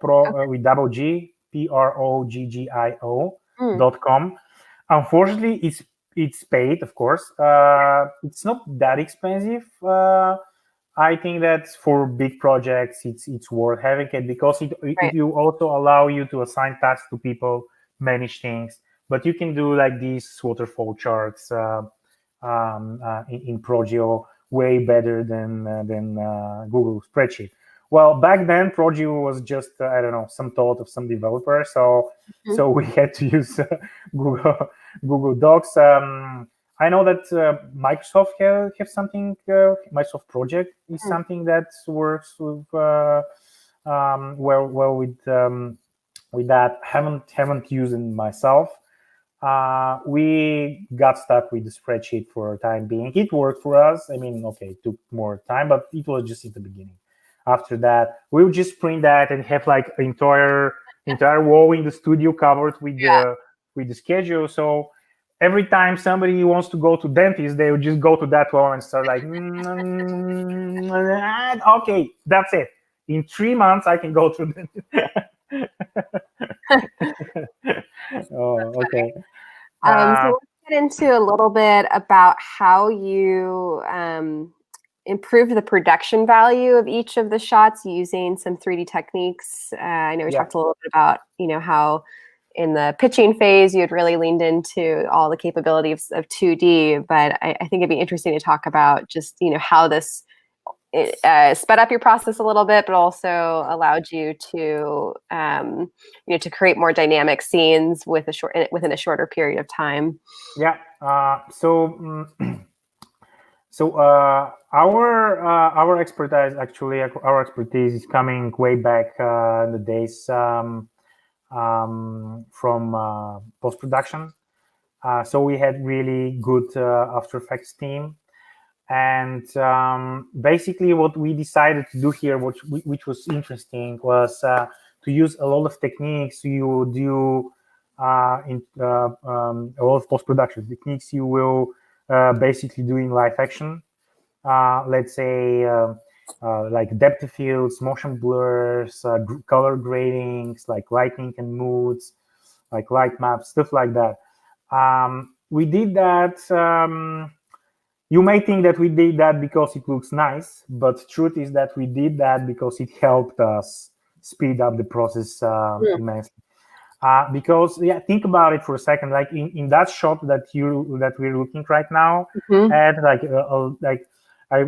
with double G, PROGGIO.com. Unfortunately, it's paid, of course. It's not that expensive. I think that for big projects, it's worth having it because it will also allow you to assign tasks to people, manage things. But you can do like these waterfall charts in Progio way better than Google Spreadsheet. Well, back then, Progio was just, some thought of some developer. So we had to use Google Docs. I know that Microsoft have something. Microsoft Project is something that works with well with that. Haven't used it myself. We got stuck with the spreadsheet for a time being. It worked for us. I mean, okay, it took more time, but it was just in the beginning. After that, we'll just print that and have like entire entire wall in the studio covered with the schedule. So every time somebody wants to go to dentist, they would just go to that wall and start like, okay, that's it. In 3 months, I can go to dentist. Oh, okay. So let's get into a little bit about how you improved the production value of each of the shots using some 3D techniques. I know we talked a little bit about, how in the pitching phase you had really leaned into all the capabilities of 2D, but I think it'd be interesting to talk about just, how this sped up your process a little bit, but also allowed you to, to create more dynamic scenes within a shorter period of time. Yeah. Our expertise is coming way back in the days from post-production. So we had really good After Effects team. And basically what we decided to do here, which was interesting, was to use a lot of techniques you do in a lot of post-production techniques you will basically do in live action. Let's say like depth of fields, motion blurs, color gradings, like lighting and moods, like light maps, stuff like that. We did that. You may think that we did that because it looks nice, but truth is that we did that because it helped us speed up the process immensely. Because think about it for a second. Like in that shot that we're looking right now, and I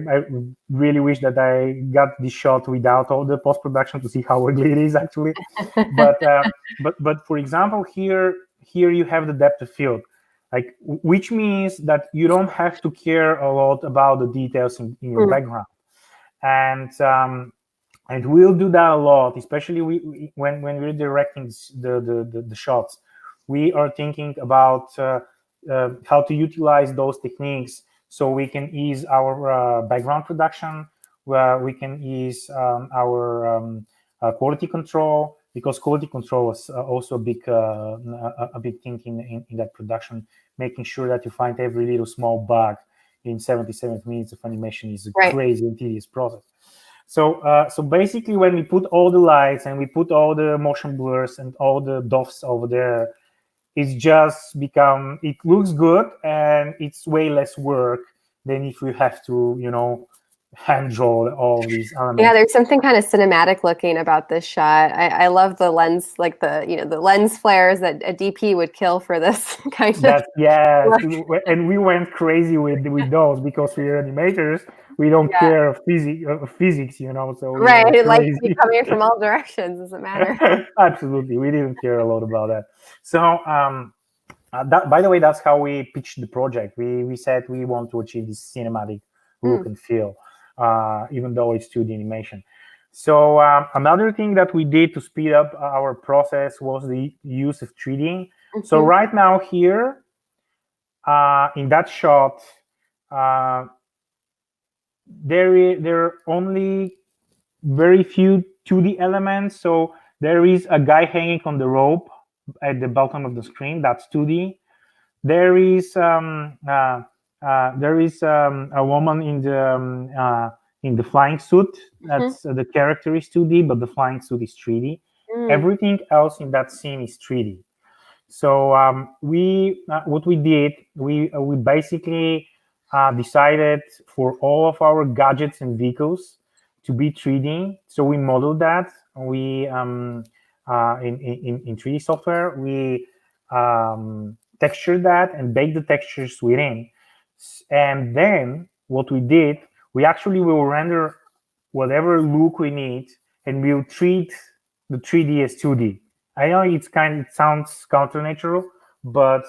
really wish that I got this shot without all the post production to see how ugly it is actually. but for example, here you have the depth of field, like which means that you don't have to care a lot about the details in your background, and we'll do that a lot, especially when we're directing the shots. We are thinking about how to utilize those techniques so we can ease our background production, where we can ease our quality control, because quality control is also a big thing in that production. Making sure that you find every little small bug in 77 minutes of animation is a crazy and tedious process. So basically, when we put all the lights and we put all the motion blurs and all the doffs over there, it's just it looks good, and it's way less work than if we have to, hand draw all these elements. Yeah, there's something kind of cinematic looking about this shot. I love the lens, like the lens flares that a DP would kill for this kind of. Yeah, and we went crazy with those because we're animators. We don't care of physics, So right, like coming from all directions doesn't matter. Absolutely, we didn't care a lot about that. So, by the way, that's how we pitched the project. We said we want to achieve this cinematic look and feel, even though it's 2D animation. So another thing that we did to speed up our process was the use of 3D. So right now here, in that shot, there are only very few 2D elements. So there is a guy hanging on the rope at the bottom of the screen. That's 2D. There is a woman in the flying suit. That's the character is 2D, but the flying suit is 3D. Everything else in that scene is 3D. So what we did, we basically decided for all of our gadgets and vehicles to be 3D. So we modeled that. We in 3D software, we textured that and baked the textures within. And then what we did, we actually will render whatever look we need, and we'll treat the 3D as 2D. I know it sounds counternatural, but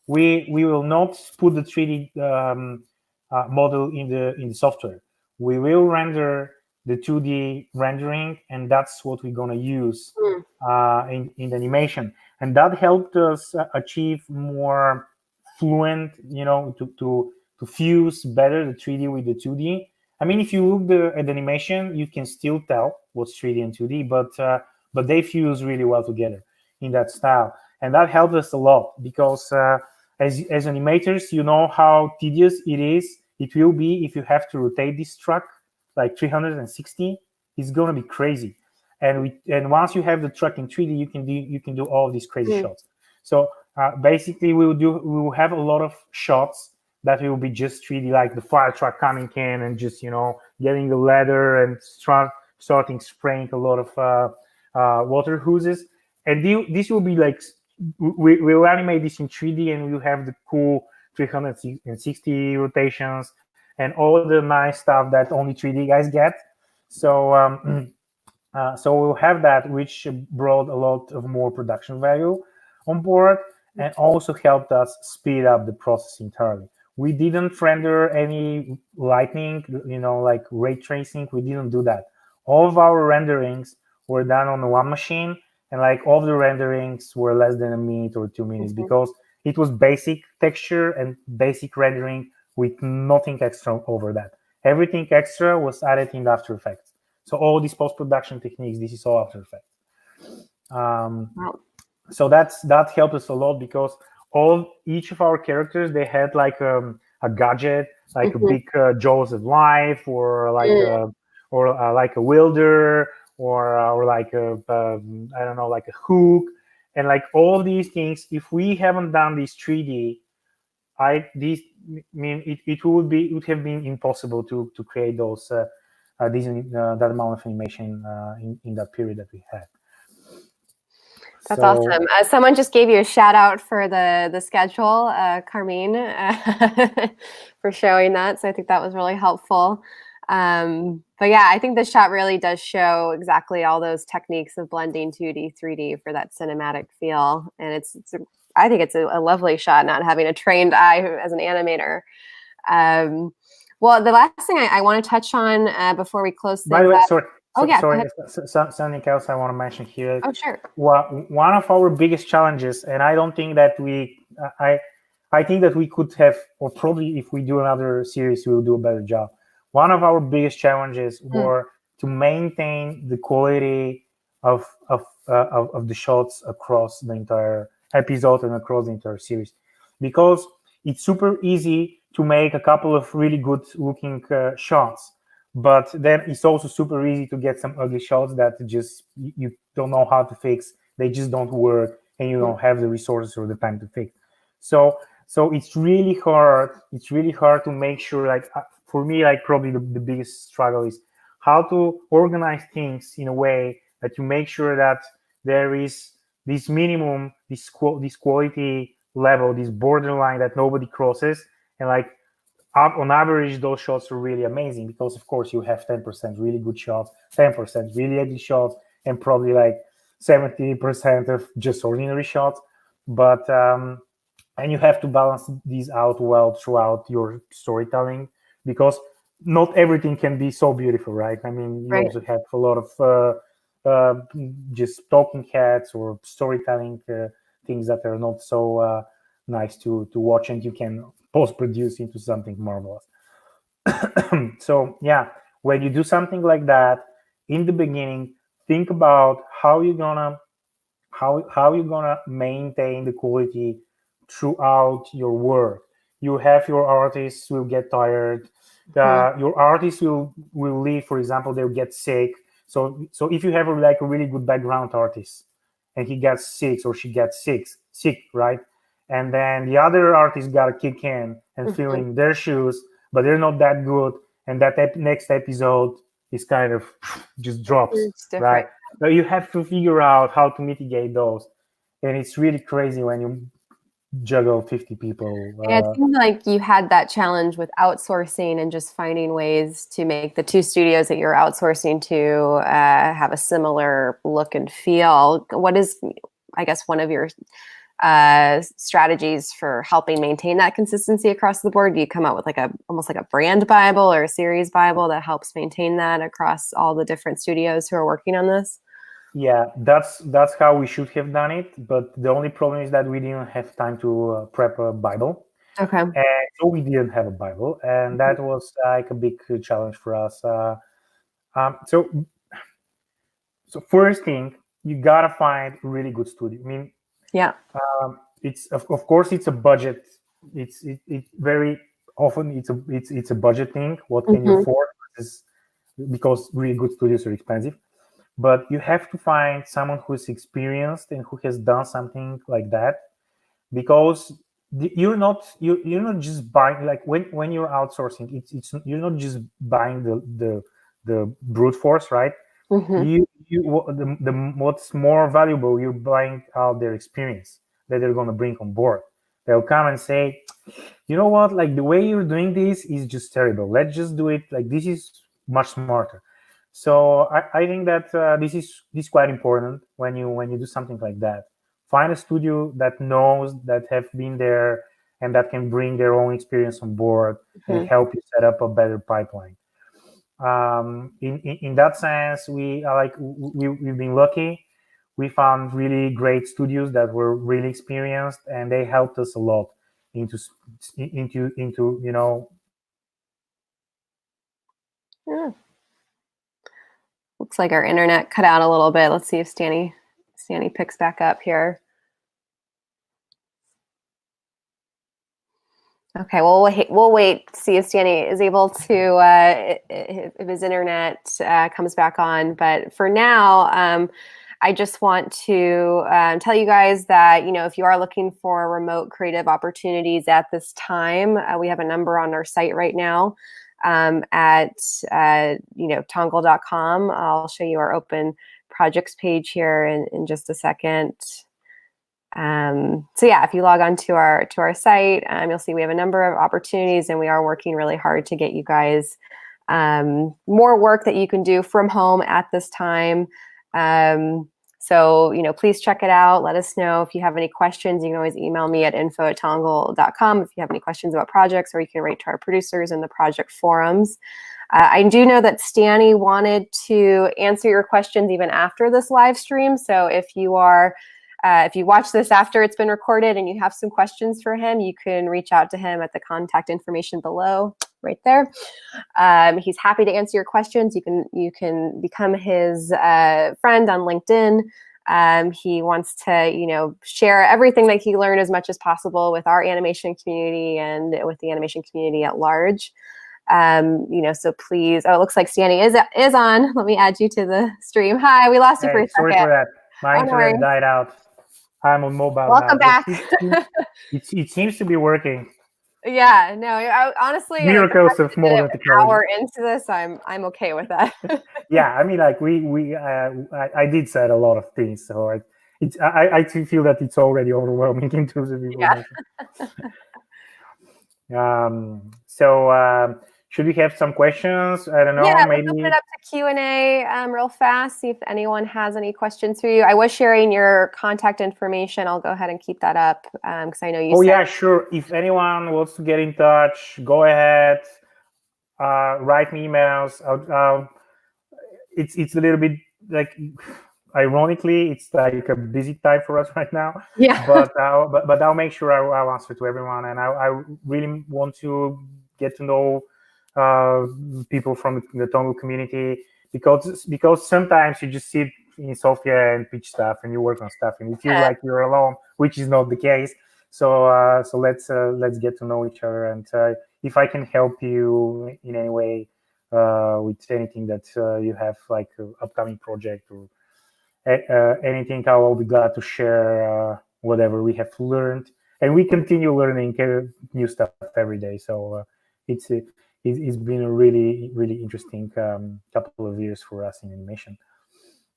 we will not put the 3D model in the software. We will render the 2D rendering, and that's what we're gonna use in the animation. And that helped us achieve more fluent, to fuse better the 3D with the 2D. I mean, if you look at the animation, you can still tell what's 3D and 2D, but but they fuse really well together in that style. And that helped us a lot because as animators, you know how tedious it will be if you have to rotate this truck like 360. It's going to be crazy. And once you have the truck in 3D, you can do all these crazy shots. So basically, we will have a lot of shots that will be just 3D, like the fire truck coming in and just getting the ladder and starting spraying a lot of water hoses. And this will be like we'll animate this in 3D, and we'll have the cool 360 rotations and all the nice stuff that only 3D guys get. So so we'll have that, which brought a lot of more production value on board and also helped us speed up the process entirely. We didn't render any lightning, like ray tracing. We didn't do that. All of our renderings were done on one machine, and like all the renderings were less than a minute or 2 minutes because it was basic texture and basic rendering with nothing extra over that. Everything extra was added in After Effects. So all these post-production techniques, this is all After Effects. So that helped us a lot because each of our characters, they had like a gadget, like a big jaws of life, or like like a welder, or like I don't know, like a hook, and like all these things. If we haven't done this 3D, it would have been impossible to create those that amount of animation in that period that we had. That's awesome. Someone just gave you a shout out for the schedule, Carmine, for showing that. So I think that was really helpful. But yeah, I think this shot really does show exactly all those techniques of blending 2D, 3D for that cinematic feel. And I think it's a lovely shot, not having a trained eye as an animator. Well, the last thing I want to touch on before we close things By the way, sorry. Sorry. Something else I want to mention here. Oh, sure. One of our biggest challenges, and I don't think that I think that we could have, or probably if we do another series, we'll do a better job. One of our biggest challenges were to maintain the quality of the shots across the entire episode and across the entire series, because it's super easy to make a couple of really good looking shots. But then it's also super easy to get some ugly shots that just you don't know how to fix. They just don't work, and you don't have the resources or the time to fix. So it's really hard. It's really hard to make sure. Like for me, like probably the biggest struggle is how to organize things in a way that you make sure that there is this minimum, this quality level, this borderline that nobody crosses, and like. On average, those shots are really amazing because, of course, you have 10% really good shots, 10% really ugly shots, and probably like 70% of just ordinary shots. But and you have to balance these out well throughout your storytelling, because not everything can be so beautiful, right? I mean, you also have a lot of just talking heads or storytelling things that are not so nice to watch, and you can post-produce into something marvelous. So yeah, when you do something like that in the beginning, think about how you're gonna maintain the quality throughout your work. You have your artists will get tired. Your artists will leave, for example, they'll get sick. So if you have a really good background artist and he gets sick or she gets sick, right? And then the other artists got to kick in and fill in their shoes, but they're not that good. And that next episode is kind of just drops, right? So you have to figure out how to mitigate those. And it's really crazy when you juggle 50 people. Yeah, it seems like you had that challenge with outsourcing and just finding ways to make the two studios that you're outsourcing to have a similar look and feel. What is, I guess, one of your strategies for helping maintain that consistency across the board? Do you come out with almost like a brand Bible or a series Bible that helps maintain that across all the different studios who are working on this? Yeah, that's how we should have done it. But the only problem is that we didn't have time to prep a Bible. Okay. And so we didn't have a Bible, and that was like a big challenge for us. So first thing, you gotta find a really good studio. I mean, yeah, it's of course it's a budget. It very often it's a budget thing. What can you afford? Because really good studios are expensive. But you have to find someone who's experienced and who has done something like that, because you're not just buying, like when you're outsourcing, it's you're not just buying the brute force, right? What's more valuable, you're buying out their experience that they're going to bring on board. They'll come and say, you know what, like the way you're doing this is just terrible, let's just do it like this is much smarter. So I think that this is quite important when you do something like that. Find a studio that knows, that have been there, and that can bring their own experience on board and help you set up a better pipeline. In that sense, we've been lucky. We found really great studios that were really experienced, and they helped us a lot into Yeah. Looks like our internet cut out a little bit. Let's see if Stani picks back up here. Okay, well, we'll wait to see if Stani is able to, if his internet comes back on. But for now, I just want to tell you guys that, if you are looking for remote creative opportunities at this time, we have a number on our site right now at, Tongal.com. I'll show you our open projects page here in just a second. So yeah, if you log on to our site, you'll see we have a number of opportunities, and we are working really hard to get you guys more work that you can do from home at this time. So, please check it out. Let us know if you have any questions. You can always email me at info@tongal.com if you have any questions about projects, or you can write to our producers in the project forums. I do know that Stani wanted to answer your questions even after this live stream. So if you watch this after it's been recorded and you have some questions for him, you can reach out to him at the contact information below, right there. He's happy to answer your questions. You can become his friend on LinkedIn. He wants to, share everything that he learned as much as possible with our animation community and with the animation community at large. So please. Oh, it looks like Stani is on. Let me add you to the stream. Hi, we lost you for a second. Sorry for that. My internet died out. I'm on mobile. Welcome now. back. It seems to be working. Yeah, no, honestly, miracles of modern technology. An hour into this, I'm okay with that. Yeah, I mean, like I did said a lot of things, so I feel that it's already overwhelming in terms of information. Yeah. Should we have some questions? I don't know. Yeah, maybe let's open it up to Q&A real fast. See if anyone has any questions for you. I was sharing your contact information. I'll go ahead and keep that up because I know you. Oh yeah, sure. If anyone wants to get in touch, go ahead. Write me emails. It's a little bit like, ironically, it's like a busy time for us right now. Yeah. But I'll make sure I'll answer to everyone, and I really want to get to know people from the Tongal community, because sometimes you just sit in Sofia and pitch stuff and you work on stuff and you feel like you're alone, which is not the case. So let's get to know each other, and if I can help you in any way with anything that you have, like an upcoming project or anything, I will be glad to share whatever we have learned, and we continue learning new stuff every day. So it's been a really, really interesting couple of years for us in animation.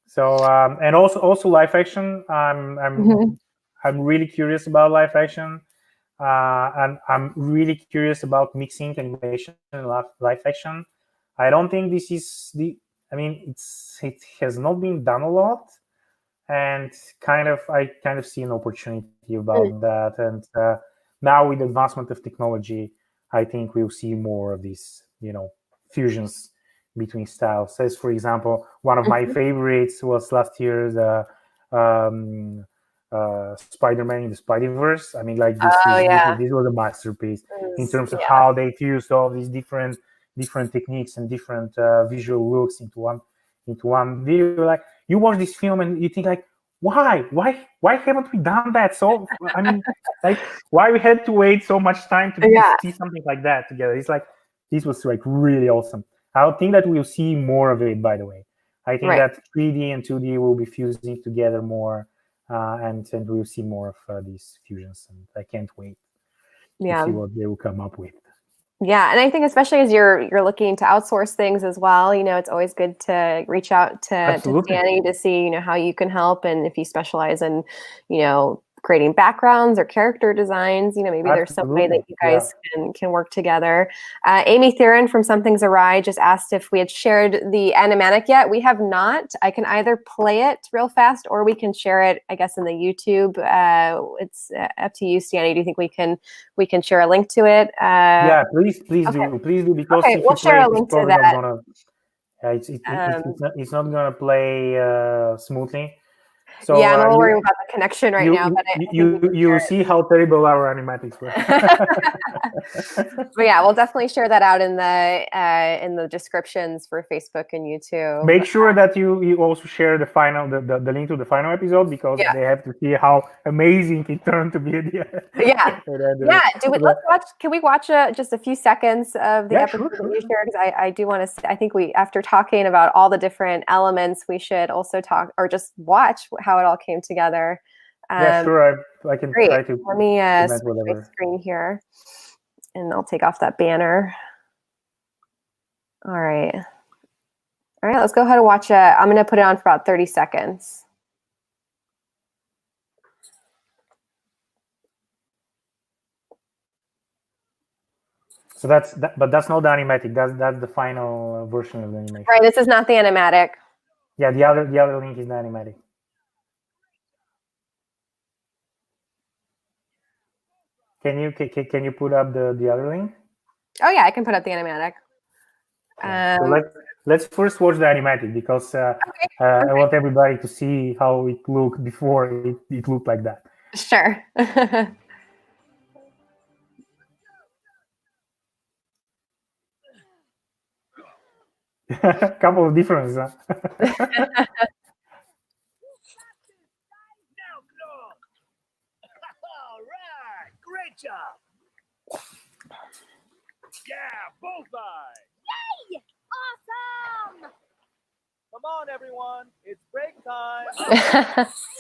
So and also live action. I'm really curious about live action, and I'm really curious about mixing animation and live action. I don't think this is it has not been done a lot, and I kind of see an opportunity about that. And now with the advancement of technology, I think we'll see more of these, fusions between styles. As for example, one of my favorites was last year's Spider-Man in the Spider-Verse. I mean, like this was a masterpiece in terms of how they fused all these different techniques and different visual looks into one video. Like, you watch this film and you think like, why haven't we done that? So I mean, like, why we had to wait so much time to see something like that together? It's like, this was like really awesome. I think that we'll see more of it, by the way. I think that 3D and 2D will be fusing together more, and we'll see more of these fusions, and I can't wait to see what they will come up with. Yeah, and I think especially as you're looking to outsource things as well, it's always good to reach out to Stani to see, how you can help, and if you specialize in, creating backgrounds or character designs, maybe there's some way that you guys can work together. Amy Theron from Something's Awry just asked if we had shared the animatic yet. We have not. I can either play it real fast or we can share it, I guess, in the YouTube. It's up to you, Stani. Do you think we can share a link to it? Yeah, please do, because if we'll share a link to that. It's not gonna play smoothly. So yeah, I'm a little worried about the connection right now. But you see how terrible our animatics were. But yeah, we'll definitely share that out in the descriptions for Facebook and YouTube. Make sure that you also share the link to the final episode, because they have to see how amazing it turned to be at the end. Yeah. Let's watch. Can we watch just a few seconds of the episode that you shared? Because I do want to. I think after talking about all the different elements, we should also talk or just watch how it all came together. Yeah, sure. I can try to. Let me switch my screen here, and I'll take off that banner. All right. Let's go ahead and watch it. I'm going to put it on for about 30 seconds. So that's not the animatic. That's the final version of the animation. Right. This is not the animatic. Yeah, the other link is the animatic. Can you put up the other link? Oh yeah, I can put up the animatic. So let's first watch the animatic, because I want everybody to see how it looked before it looked like that. Sure. Couple of differences, huh? All right, great job. Yeah, bullseye. Yay! Awesome! Come on, everyone, it's break time.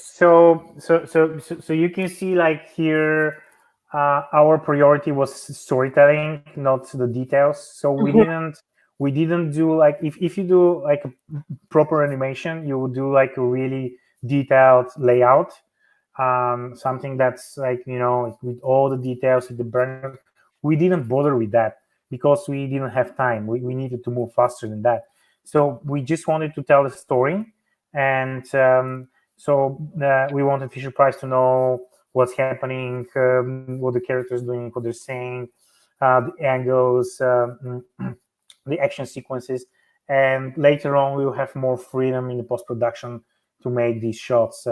So you can see, like, here, our priority was storytelling, not the details. So we didn't do, like, if you do like a proper animation, you would do like a really detailed layout, something that's like, with all the details, with the brand. We didn't bother with that because we didn't have time. We needed to move faster than that. So we just wanted to tell the story, and we wanted Fisher-Price to know what's happening, what the characters doing, what they're saying, the angles, the action sequences, and later on we'll have more freedom in the post-production to make these shots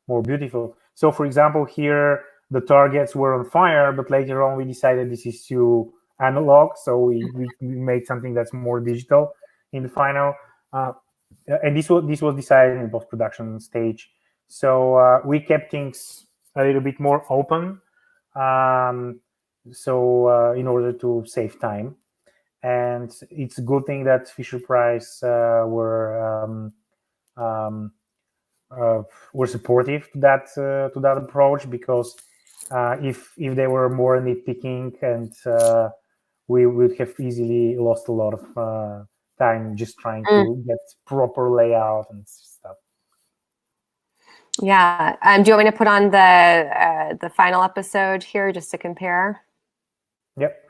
more beautiful. So, for example, here the targets were on fire, but later on we decided this is too analog, so we made something that's more digital in the final, and this was decided in the post-production stage. So we kept things a little bit more open, in order to save time. And it's a good thing that Fisher-Price were supportive to that approach, because if they were more nitpicking, and we would have easily lost a lot of time just trying to get proper layout and stuff. Yeah. Do you want me to put on the final episode here just to compare? Yep.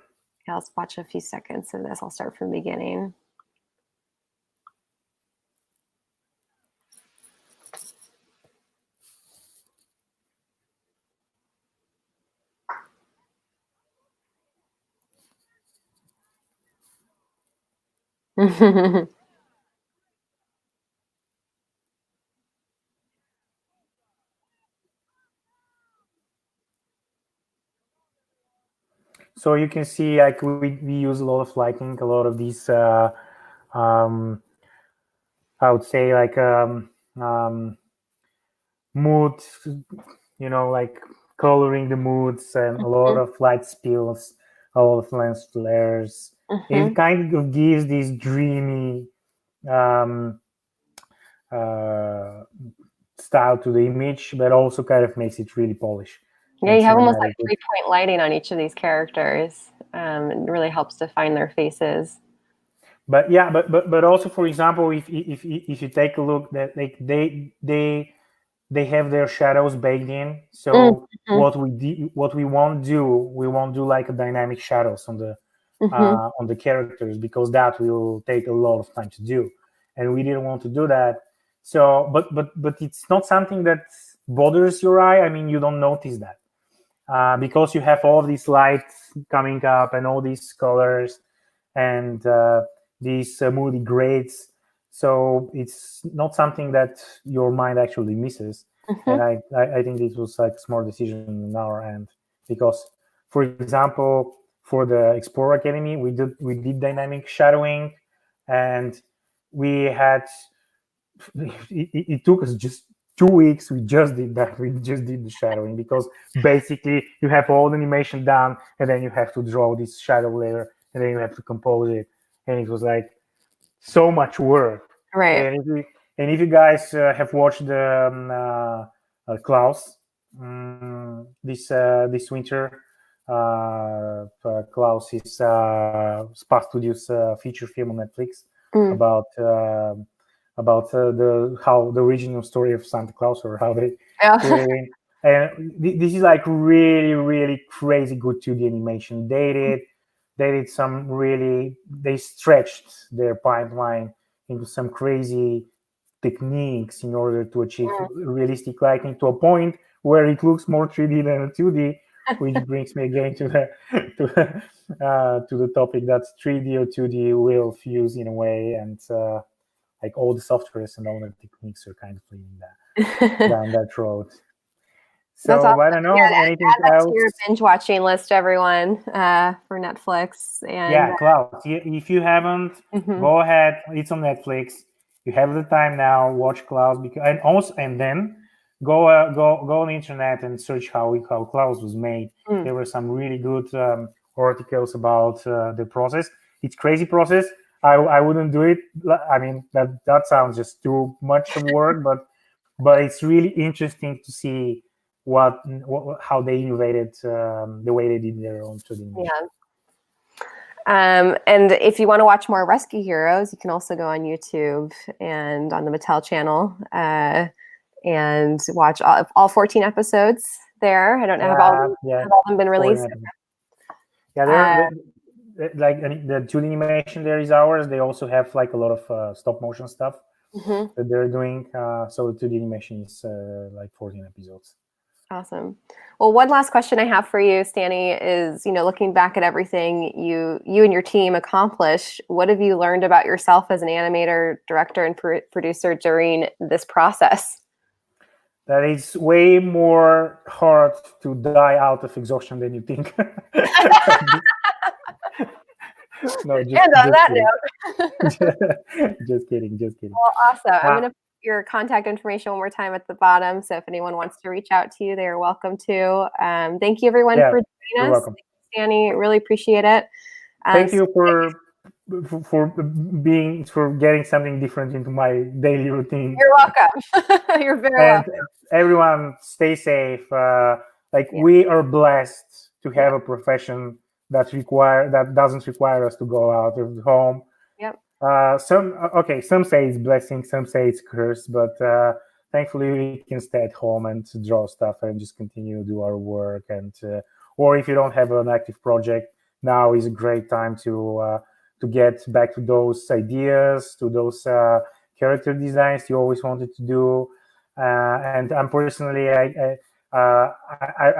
Yeah, let's watch a few seconds of this. I'll start from the beginning. So you can see, like, we use a lot of lighting, a lot of these I would say, like, mood, like coloring the moods and a lot of light spills, a lot of lens flares. It kind of gives this dreamy style to the image, but also kind of makes it really polished. Yeah, you have almost like 3-point lighting on each of these characters. It really helps define their faces. But yeah, but also, for example, if you take a look, that like they have their shadows baked in. So what we won't do like a dynamic shadows on the characters, because that will take a lot of time to do, and we didn't want to do that. So, but it's not something that bothers your eye. I mean, you don't notice that because you have all these lights coming up and all these colors and these moody grades. So it's not something that your mind actually misses. And I think this was like a smart decision on our end, because, for example, for the Explorer Academy, we did dynamic shadowing, and we had it took us just 2 weeks. We just did that. We just did the shadowing, because basically you have all the animation done, and then you have to draw this shadow layer, and then you have to compose it, and it was like so much work. Right. And if you guys have watched the Klaus this winter, Klaus is Spa Studios feature film on Netflix about how the original story of Santa Claus, or how they created. And this is like really, really crazy good 2D animation. They did some really, they stretched their pipeline into some crazy techniques in order to achieve realistic lighting, to a point where it looks more 3D than 2D, which brings me again to the topic that 3D or 2D will fuse in a way, and like all the softwares and all the techniques are kind of leading that down that road. So awesome. I don't know, anything else? To your binge watching list, everyone, for Netflix. And yeah, Klaus, if you haven't, go ahead. It's on Netflix. You have the time now. Watch Klaus, and then go on the internet and search how Klaus was made. There were some really good articles about the process. It's crazy process. I wouldn't do it. I mean, that sounds just too much work, but it's really interesting to see how they innovated the way they did their own 2D animation. Yeah. And if you want to watch more Rescue Heroes, you can also go on YouTube and on the Mattel channel and watch all 14 episodes there. I don't know, have all them been released? Yeah, like the 2D animation there is ours. They also have like a lot of stop motion stuff that they're doing. So the 2D animation is like 14 episodes. Awesome. Well, one last question I have for you, Stani, is, looking back at everything you and your team accomplished, what have you learned about yourself as an animator, director, and producer during this process? That it's way more hard to die out of exhaustion than you think. No, just kidding. Well, awesome. I'm going to put your contact information one more time at the bottom, so if anyone wants to reach out to you, they are welcome to. Thank you, everyone, for joining us. You're welcome. Thank you, Stani. Really appreciate it. Thank you for getting something different into my daily routine. You're welcome. You're very welcome. Everyone, stay safe. We are blessed to have a profession that doesn't require us to go out of the home. Yep. Some say it's blessing, some say it's curse, but thankfully we can stay at home and draw stuff and just continue to do our work. And or if you don't have an active project, now is a great time to get back to those ideas, to those character designs you always wanted to do. And I'm personally, I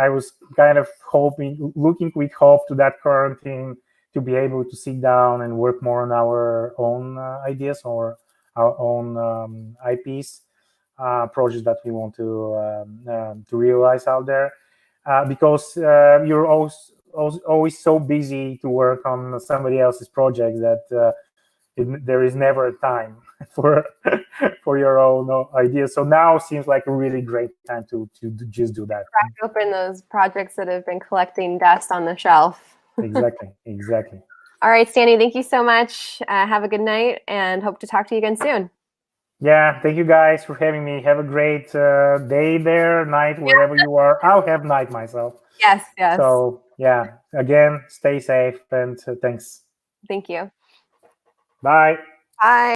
was kind of looking with hope to that quarantine to be able to sit down and work more on our own ideas or our own IPs, projects that we want to realize out there, because you're always so busy to work on somebody else's project that there is never a time for your own ideas. So now seems like a really great time to just do that. Crack open those projects that have been collecting dust on the shelf. Exactly. All right, Stani, thank you so much. Have a good night and hope to talk to you again soon. Yeah, thank you guys for having me. Have a great day there, night, wherever you are. I'll have night myself. Yes. So yeah, again, stay safe and thanks. Thank you. Bye. Bye.